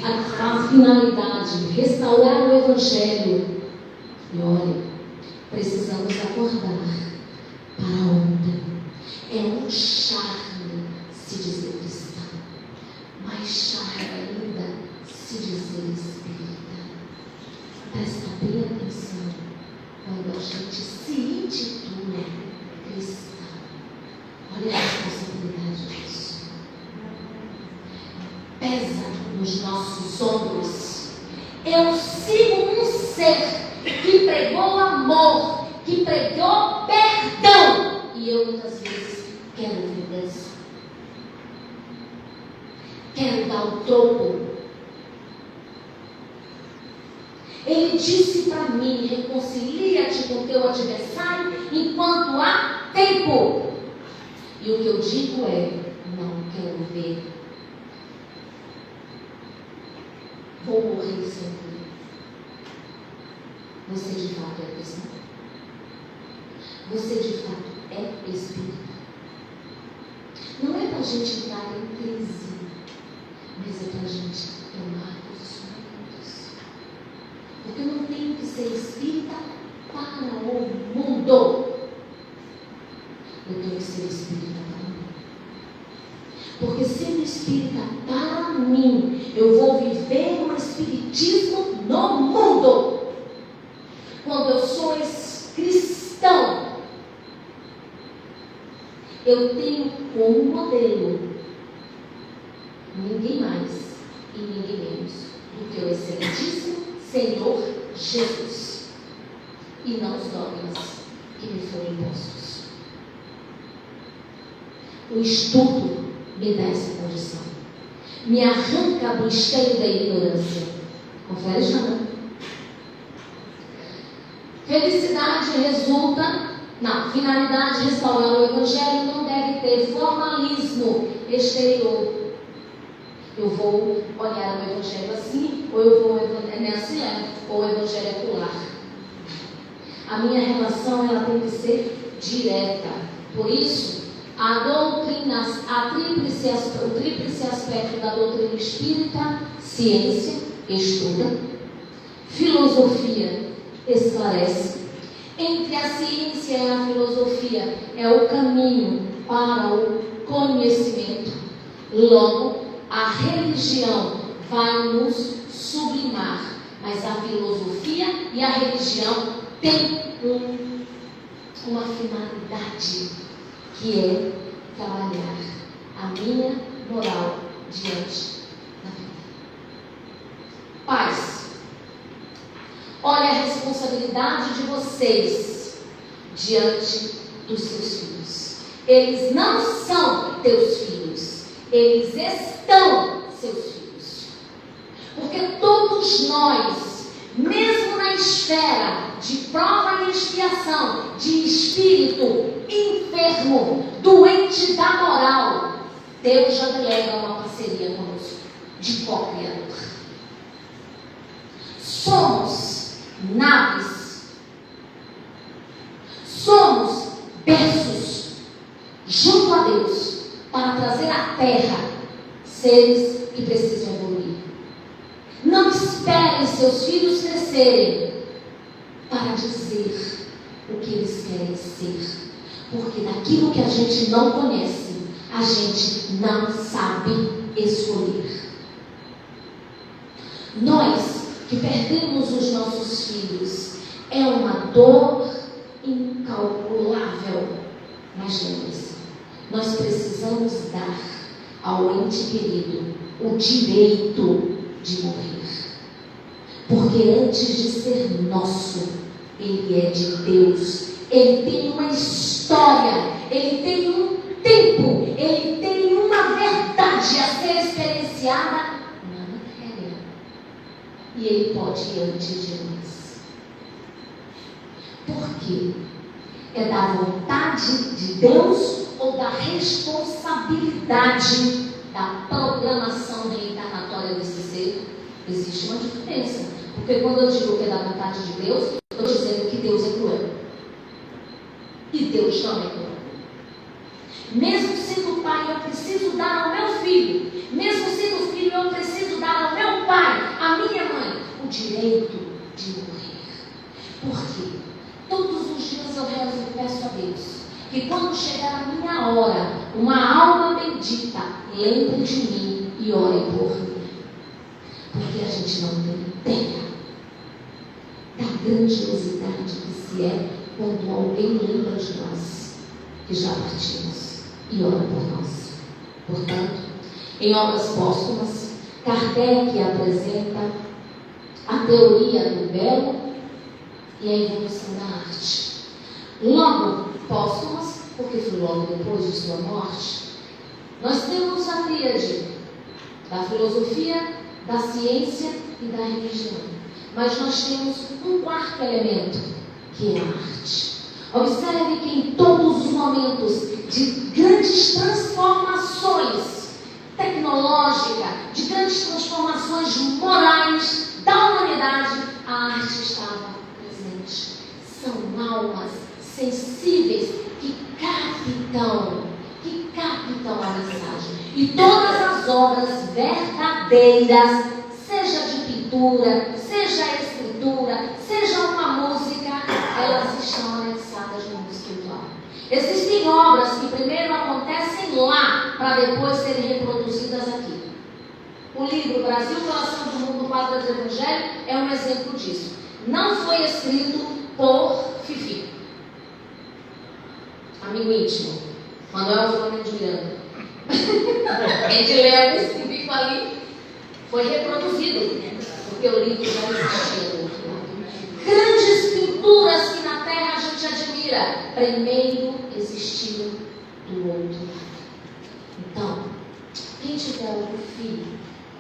a finalidade, restaurar o Evangelho. E olha, precisamos acordar para ontem. É um charme se dizer cristão, mais charme ainda se dizer espírita. Presta bem atenção quando a gente se intitula cristão. Olha a responsabilidade disso. Pesa nos nossos ombros. Eu sigo um ser que pregou amor, que pregou perdão, e eu muitas vezes quero vingança, quero dar o troco. Ele disse para mim: reconcilia-te com teu adversário enquanto há tempo. E o que eu digo é: não quero ver. Vou morrer sem ver. Você de fato é cristão? Você de fato é espírita? Não é para a gente entrar em crise, mas é para a gente tomar posicionamentos. Porque eu não tenho que ser espírita para o mundo. Eu tenho que ser espírita para mim. Porque sendo espírita para mim, eu vou viver um espiritismo no mundo. Quando eu sou cristão, eu tenho como modelo ninguém mais e ninguém menos do que o excelentíssimo Senhor Jesus, e não os dogmas que me foram impostos. O estudo me dá essa condição, me arranca do esteio da ignorância. Confere, Jana? Felicidade resulta, finalidade de restaurar o Evangelho não deve ter formalismo exterior. Eu vou olhar o Evangelho assim, ou eu vou nesse ou o Evangelho é pular. A minha relação ela tem que ser direta. Por isso, o tríplice aspecto da doutrina espírita: ciência, estuda; filosofia, esclarece. Entre a ciência e a filosofia é o caminho para o conhecimento. Logo, a religião vai nos sublimar, mas a filosofia e a religião têm uma finalidade, que é trabalhar a minha moral diante da vida. Pais, olha a responsabilidade de vocês diante dos seus filhos. Eles não são teus filhos, eles estão seus filhos. Porque todos nós, mesmo na esfera de prova e expiação, de espírito enfermo, doente da moral, Deus já delega uma parceria conosco, de co-criador. Somos naves, somos berços junto a Deus para trazer à terra seres que precisam evoluir. Não esperem seus filhos crescerem para dizer o que eles querem ser, porque daquilo que a gente não conhece, a gente não sabe escolher. Nós que perdemos os nossos filhos, é uma dor incalculável, mas lembre-se, nós precisamos dar ao ente querido o direito de morrer, porque antes de ser nosso, ele é de Deus. Ele tem uma história, ele tem um tempo, ele tem uma verdade a ser experienciada na matéria, e ele pode ir antes de nós. Por quê? É da vontade de Deus ou da responsabilidade da programação reencarnatória desse ser? Existe uma diferença, porque quando eu digo que é da vontade de Deus, eu estou dizendo que Deus é cruel. E Deus também colocou. Mesmo sendo pai, eu preciso dar ao meu filho. Mesmo sendo filho, eu preciso dar ao meu pai, à minha mãe, o direito de morrer. Porque todos os dias eu rezo e peço a Deus que quando chegar a minha hora, uma alma bendita lembre de mim e ore por mim. Porque a gente não tem ideia da grandiosidade que se é quando alguém lembra de nós que já partimos e ora por nós. Portanto, em obras póstumas, Kardec apresenta a teoria do belo e a evolução da arte. Logo póstumas, porque foi logo depois de sua morte, nós temos a tríade da filosofia, da ciência e da religião. Mas nós temos um quarto elemento, que é a arte. Observe que em todos os momentos de grandes transformações tecnológicas, de grandes transformações morais da humanidade, a arte estava presente. São almas sensíveis que captam a mensagem. E todas as obras verdadeiras, seja de pintura, seja escritura, seja uma música, elas estão anexadas no mundo espiritual. Existem obras que primeiro acontecem lá, para depois serem reproduzidas aqui. O livro Brasil, Coração do Mundo, Padre do Evangelho, é um exemplo disso. Não foi escrito por Fifi, amigo íntimo, Manuel Filomeno de Miranda. Quem te leu esse bico ali foi reproduzido, porque o livro já existia do outro lado. Grandes pinturas que na terra a gente admira, primeiro existiram do outro lado. Então, quem tiver algum filho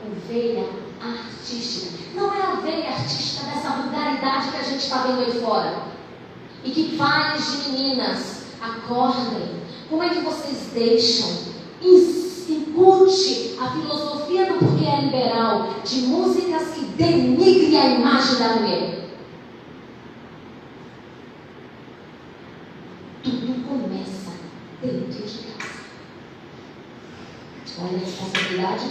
com veia artística, não é a veia artística dessa vulgaridade que a gente está vendo aí fora, e que pais de meninas acordem. Como é que vocês deixam? Incute a filosofia do porquê é liberal, de músicas que denigrem a imagem da mulher. Tudo começa dentro de casa. Olha a responsabilidade.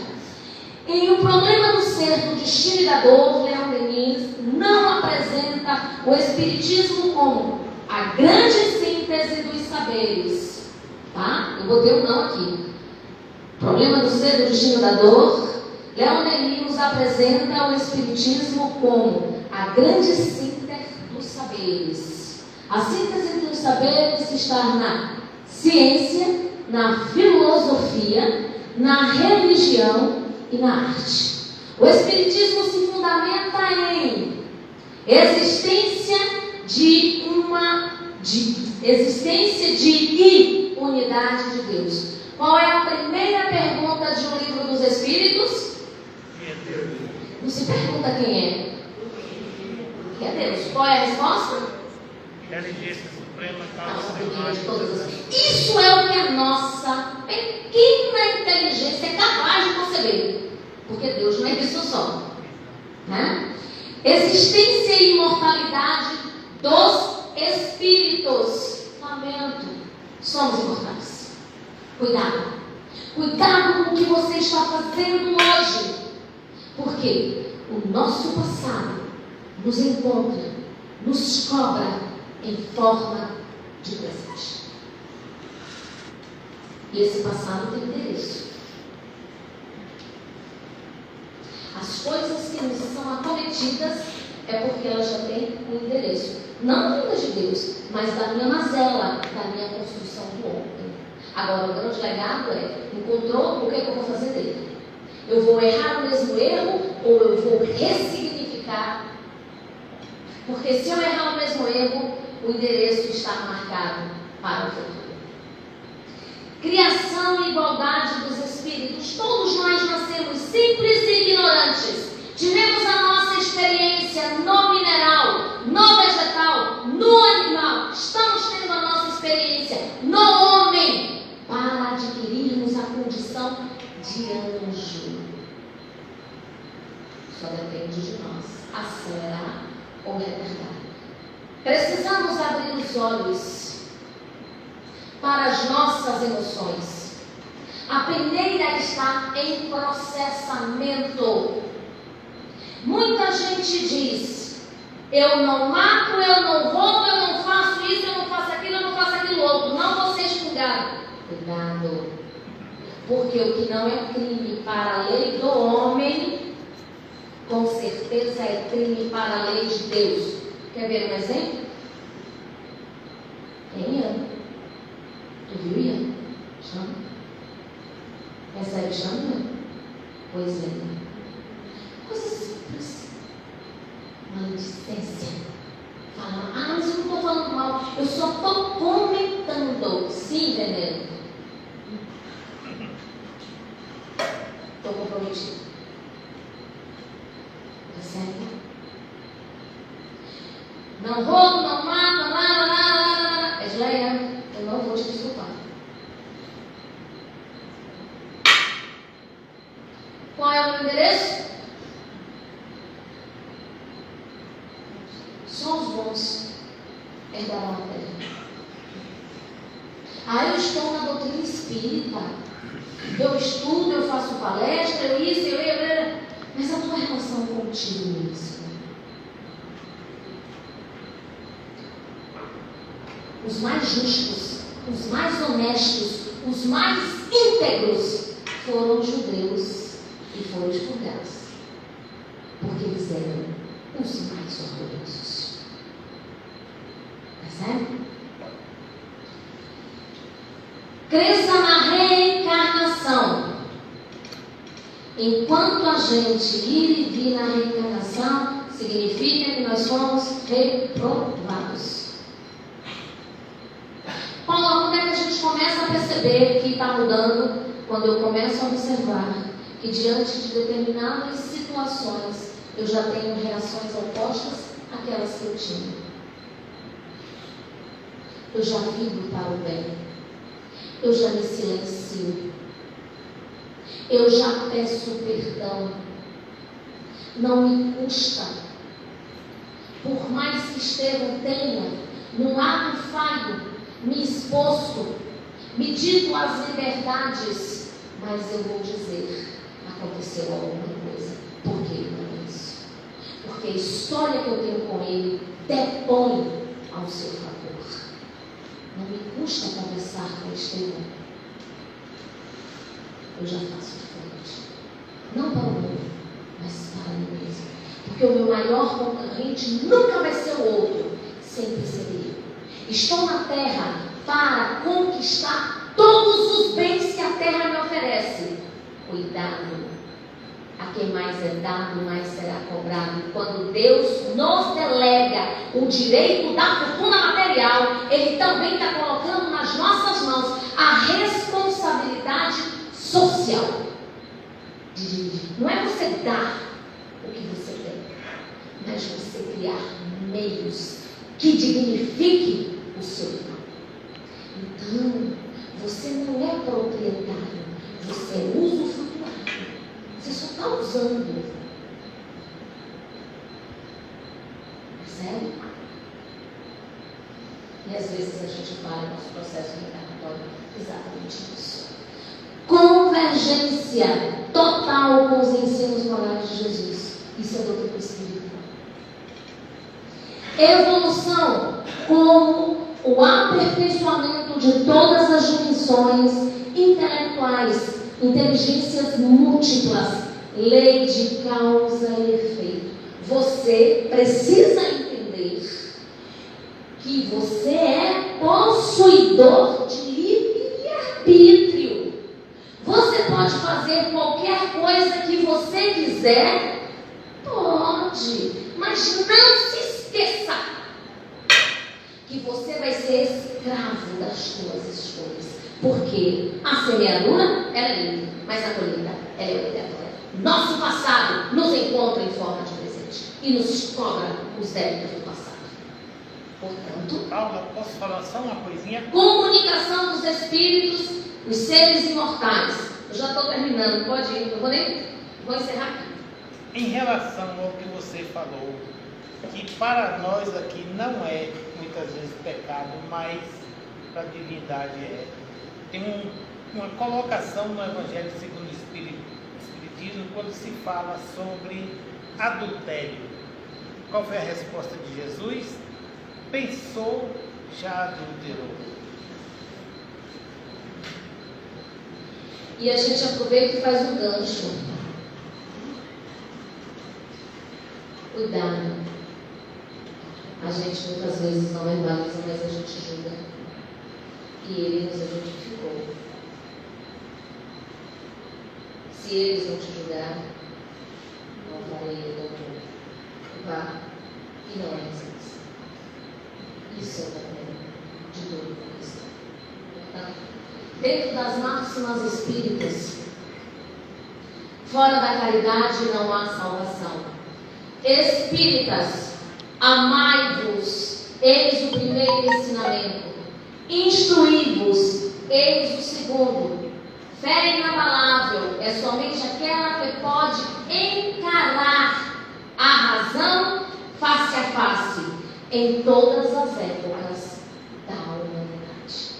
Em O Problema do Ser, do Destino e da Dor, Leon Denis não apresenta o Espiritismo como a grande síntese dos saberes. Tá? Eu botei um não aqui. Problema do Ser, do Destino e da Dor, Leon Denis nos apresenta o Espiritismo como a grande síntese dos saberes. A síntese dos saberes está na ciência, na filosofia, na religião e na arte. O Espiritismo se fundamenta em existência de unidade de Deus. Qual é a primeira pergunta de um livro dos Espíritos? Não se pergunta quem é. Que é Deus. Qual é a resposta? Inteligência suprema, Isso é o que a nossa pequena inteligência é capaz de conceber. Porque Deus não é isso só. Né? Existência e imortalidade dos espíritos. Lamento, somos imortais. Cuidado. Cuidado com o que você está fazendo hoje. Porque o nosso passado nos encontra, nos cobra em forma de presente. E esse passado tem endereço. As coisas que nos são acometidas é porque elas já têm um endereço. Não vindas de Deus, mas da minha mazela, da minha construção do ontem. Agora, o grande legado é: encontrou, o que é que eu vou fazer dele? Eu vou errar o mesmo erro ou eu vou ressignificar? Porque se eu errar o mesmo erro, o endereço está marcado para o futuro. Criação e igualdade dos espíritos. Todos nós nascemos simples e ignorantes. Tivemos a nossa experiência no mineral, no vegetal, no animal. Estamos tendo a nossa experiência no homem para adquirirmos a condição de anjo. Só depende de nós acelerar ou retardar. Precisamos abrir os olhos para as nossas emoções. A primeira está em processamento. Muita gente diz: eu não mato, eu não roubo, eu não faço isso, eu não faço aquilo, eu não faço aquilo outro. Não vou ser expurgado. Cuidado. Porque o que não é crime para a lei do homem, com certeza é crime para a lei de Deus. Quer ver um exemplo? Quem ama? Tu viu, Ian? Chama. Recebe chama? Pois é. Coisa simples. Maledicência. Fala, mas eu não estou falando mal, eu só estou comentando. Sim, entendendo? Estou comprometido. Percebe? Não roubo, não mato, nada. Edleia, eu não vou te desculpar. Qual é o meu endereço? Só os bons herdarão a terra. Eu estou na doutrina espírita. Eu estudo, eu faço palestra, eu isso, mas a tua relação contigo mesmo. Os mais justos, os mais honestos, os mais íntegros foram os judeus e foram expurgados, porque eles eram os mais orgulhosos. Percebe? Cresça na reencarnação. Enquanto a gente ir e vir na reencarnação, significa que nós somos reprovados. Paulo, como é que a gente começa a perceber que está mudando? Quando eu começo a observar que diante de determinadas situações eu já tenho reações opostas àquelas que eu tinha. Eu já vibro para o bem. Eu já me silencio. Eu já peço perdão. Não me custa. Por mais que Estevão tenha, num ato falho, me exposto, me dito as liberdades, mas eu vou dizer, aconteceu alguma coisa. Por que não isso? Porque a história que eu tenho com ele depõe ao seu favor. Não me custa conversar com Estevão. Eu já faço diferente. Não para o mundo, mas para mim mesmo. Porque o meu maior concorrente nunca vai ser o outro, sempre serei eu. Estou na terra para conquistar todos os bens que a terra me oferece. Cuidado. A quem mais é dado, mais será cobrado. E quando Deus nos delega o direito da fortuna material, Ele também está colocando nas nossas mãos a responsabilidade social de dirigir. Não é você dar o que você tem, mas você criar meios que dignifiquem o seu irmão. Então, você não é proprietário, você é usufrutuário. Você só está usando. Percebe? E às vezes a gente fala no nosso processo reencarnatório exatamente isso. Convergência total com os ensinos morais de Jesus. Isso é doutrina espírita. Evolução como o aperfeiçoamento de todas as dimensões intelectuais, inteligências múltiplas, lei de causa e efeito. Você precisa entender que você é possuidor de livre-arbítrio. Você pode fazer qualquer coisa que você quiser? Pode, mas não se esqueça que você vai ser escravo das suas escolhas. Porque a semeadura, ela é livre, mas a colheita, ela é obrigatória. Nosso passado nos encontra em forma de presente e nos cobra os débitos do passado. Portanto, Paula, posso falar só uma coisinha? Comunicação dos espíritos, os seres imortais. Eu já estou terminando, pode ir, eu vou encerrar aqui. Em relação ao que você falou, que para nós aqui não é muitas vezes pecado, mas para a divindade é. Tem uma colocação no Evangelho segundo o Espiritismo quando se fala sobre adultério. Qual foi a resposta de Jesus? Pensou, já adulterou. E a gente aproveita e faz um gancho. Cuidado. A gente muitas vezes não verbaliza, mas a gente julga. E ele nos identificou. Se eles não te julgar, não farei doutor. Vá e não é resistência. Isso é o problema de todo cristão. Tá? Dentro das máximas espíritas, fora da caridade não há salvação. Espíritas, amai-vos, eis o primeiro ensinamento. Instruí-vos, eis o segundo. Fé inabalável é somente aquela que pode encarar a razão face a face em todas as épocas da humanidade.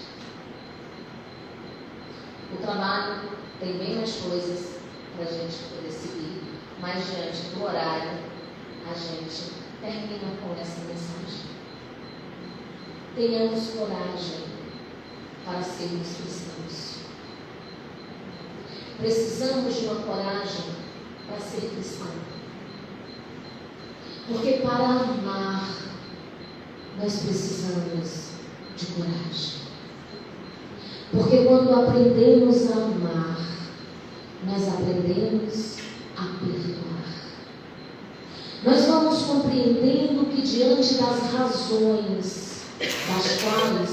O trabalho tem bem mais coisas para a gente poder seguir, mas diante do horário, a gente termina com essa mensagem. Tenhamos coragem para sermos cristãos. Precisamos de uma coragem para ser cristão. Porque para amar, nós precisamos de coragem. Porque quando aprendemos a amar, nós aprendemos a perdoar. Nós vamos compreendendo que diante das razões das quais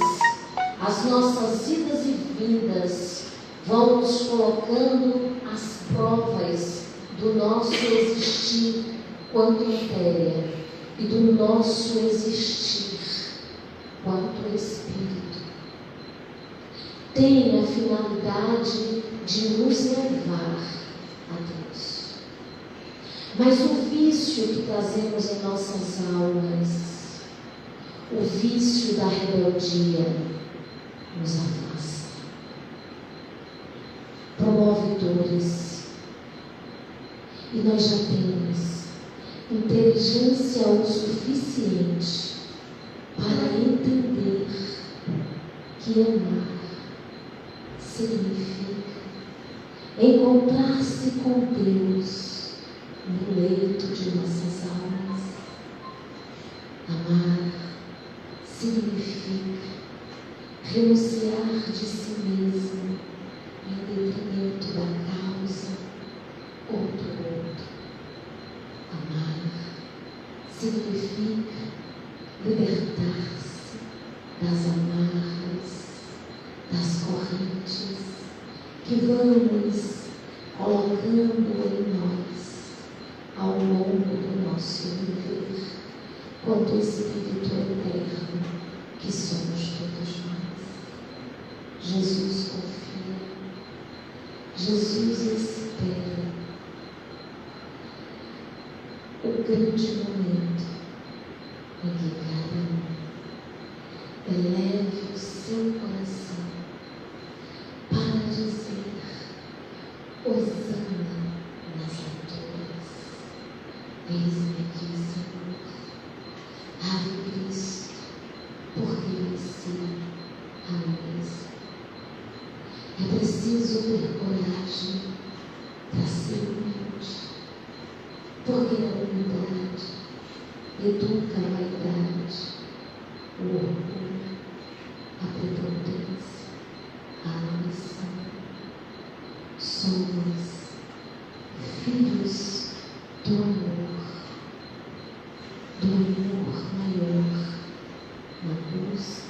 as nossas idas e vindas vão nos colocando as provas do nosso existir quanto matéria e do nosso existir quanto espírito, tem a finalidade de nos levar a Deus. Mas o vício que trazemos em nossas almas, o vício da rebeldia, nos afasta, promove dores, e nós já temos inteligência o suficiente para entender que amar significa encontrar-se com Deus no leito de nossas almas. Amar significa renunciar de si mesmo em detrimento da causa ou do outro. Amar significa libertar-se das amarras, das correntes que vamos colocando em nós ao longo do nosso viver, quanto Espírito eterno que somos todos nós. Jesus confia, Jesus espera o grande momento em que cada um eleve o seu coração para dizer: Hosana nas alturas, eis-me aqui, Senhor. Ave Cristo, porque venci a mim mesmo. É preciso ter coragem para ser humilde, porque a humildade educa a vaidade, o orgulho, a prepotência, a ambição. Somos filhos do amor maior, na busca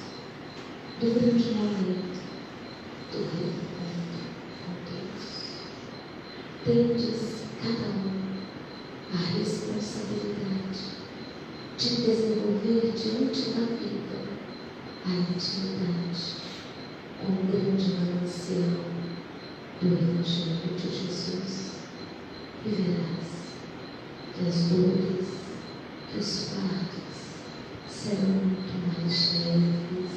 do grande momento do reencontro com Deus. Tendes cada um a responsabilidade de desenvolver diante da vida a intimidade com o grande manancial do Evangelho de Jesus, e verás que as dores, que os fardos serão muito mais leves,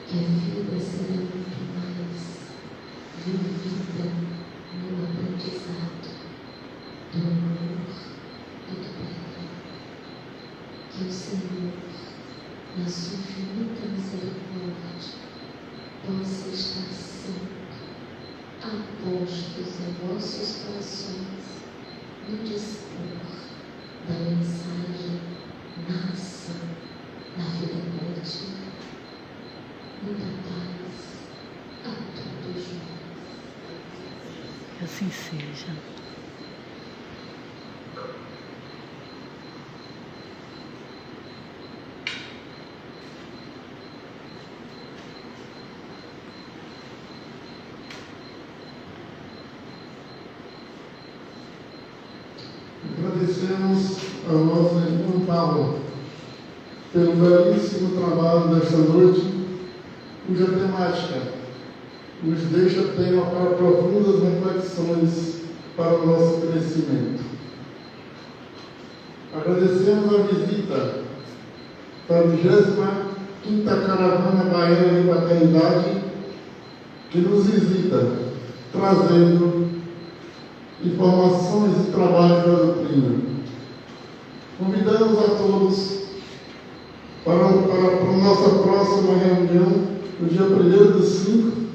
que a vida será muito mais vivida no aprendizado do amor e do perdão. Que o Senhor, na sua infinita misericórdia, possa estar sempre apostos em vossos corações no dispor da mensagem na ação da vida coletiva. Muita paz a todos nós. Que assim seja. Agradecemos ao nosso irmão Paulo pelo belíssimo trabalho desta noite, cuja temática nos deixa tema para profundas reflexões para o nosso crescimento. Agradecemos a visita da 25ª Caravana Baiana de Paternidade, que nos visita, trazendo informações e trabalho da doutrina. Convidamos a todos para a nossa próxima reunião, no dia 1º/5,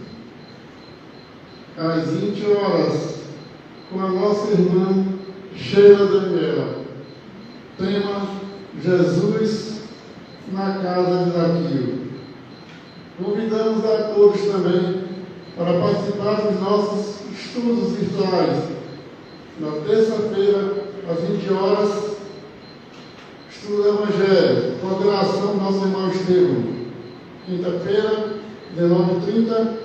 às 20 horas, com a nossa irmã Sheila Daniela. Tema: Jesus na casa de Zaqueu. Convidamos a todos também para participar dos nossos estudos virtuais. Na terça-feira, às 20 horas, estudo do Evangelho, coordenação do nosso irmão Estevam. Quinta-feira, 19h30,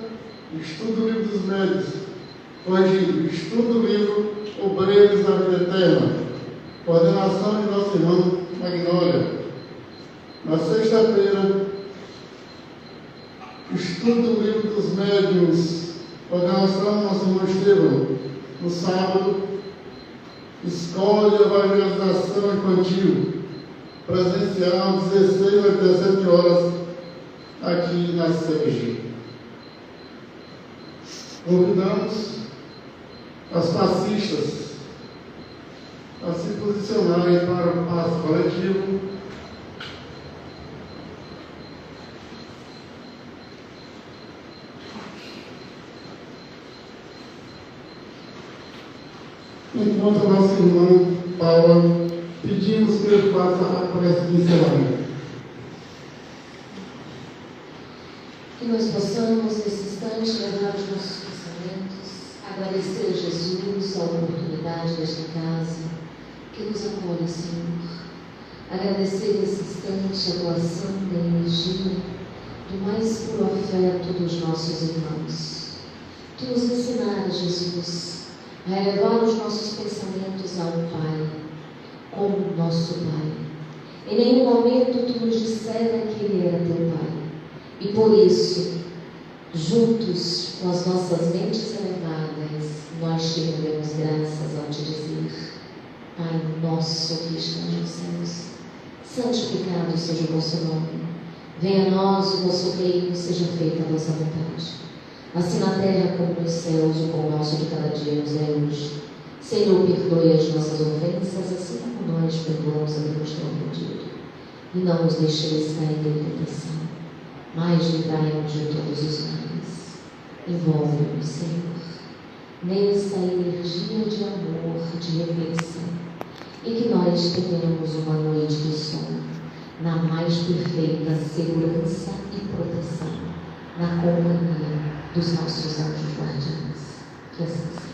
estudo do Livro dos Médios, corrigido, estudo do livro Obreiros da Vida Eterna, coordenação de nosso irmão Magnólia. Na sexta-feira, estudo do Livro dos Médiuns, coordenação do nosso irmão Estevam. No sábado, escola de evangelização infantil, presencial, 16 às 17 horas, aqui na SEG. Convidamos as passistas a se posicionarem para o passo coletivo. Enquanto a nossa irmã Paula, pedimos que ele faça a prece de encerramento. Que nós possamos, nesse instante, levar os nossos pensamentos, agradecer a Jesus a oportunidade desta casa, que nos acolhe, Senhor. Agradecer nesse instante a doação da energia, do mais puro afeto dos nossos irmãos. Tu nos ensinaras, Jesus, a elevar os nossos pensamentos ao Pai, como nosso Pai. Em nenhum momento tu nos dissera que Ele era teu Pai. E por isso, juntos com as nossas mentes elevadas, nós te rendemos graças ao te dizer: Pai nosso que estás nos céus, santificado seja o vosso nome. Venha a nós o vosso reino, seja feita a vossa vontade, assim na terra como nos céus. O pão nosso de cada dia nos é hoje. Senhor, perdoe as nossas ofensas, assim como nós perdoamos a quem nos tem ofendido. E não nos deixeis cair em tentação, mas livrai-nos de todos os males. Envolve-nos, Senhor, nessa energia de amor, de reflexão, e que nós tenhamos uma noite de sono na mais perfeita segurança e proteção, na companhia dos nossos anjos guardiães. Que assim seja.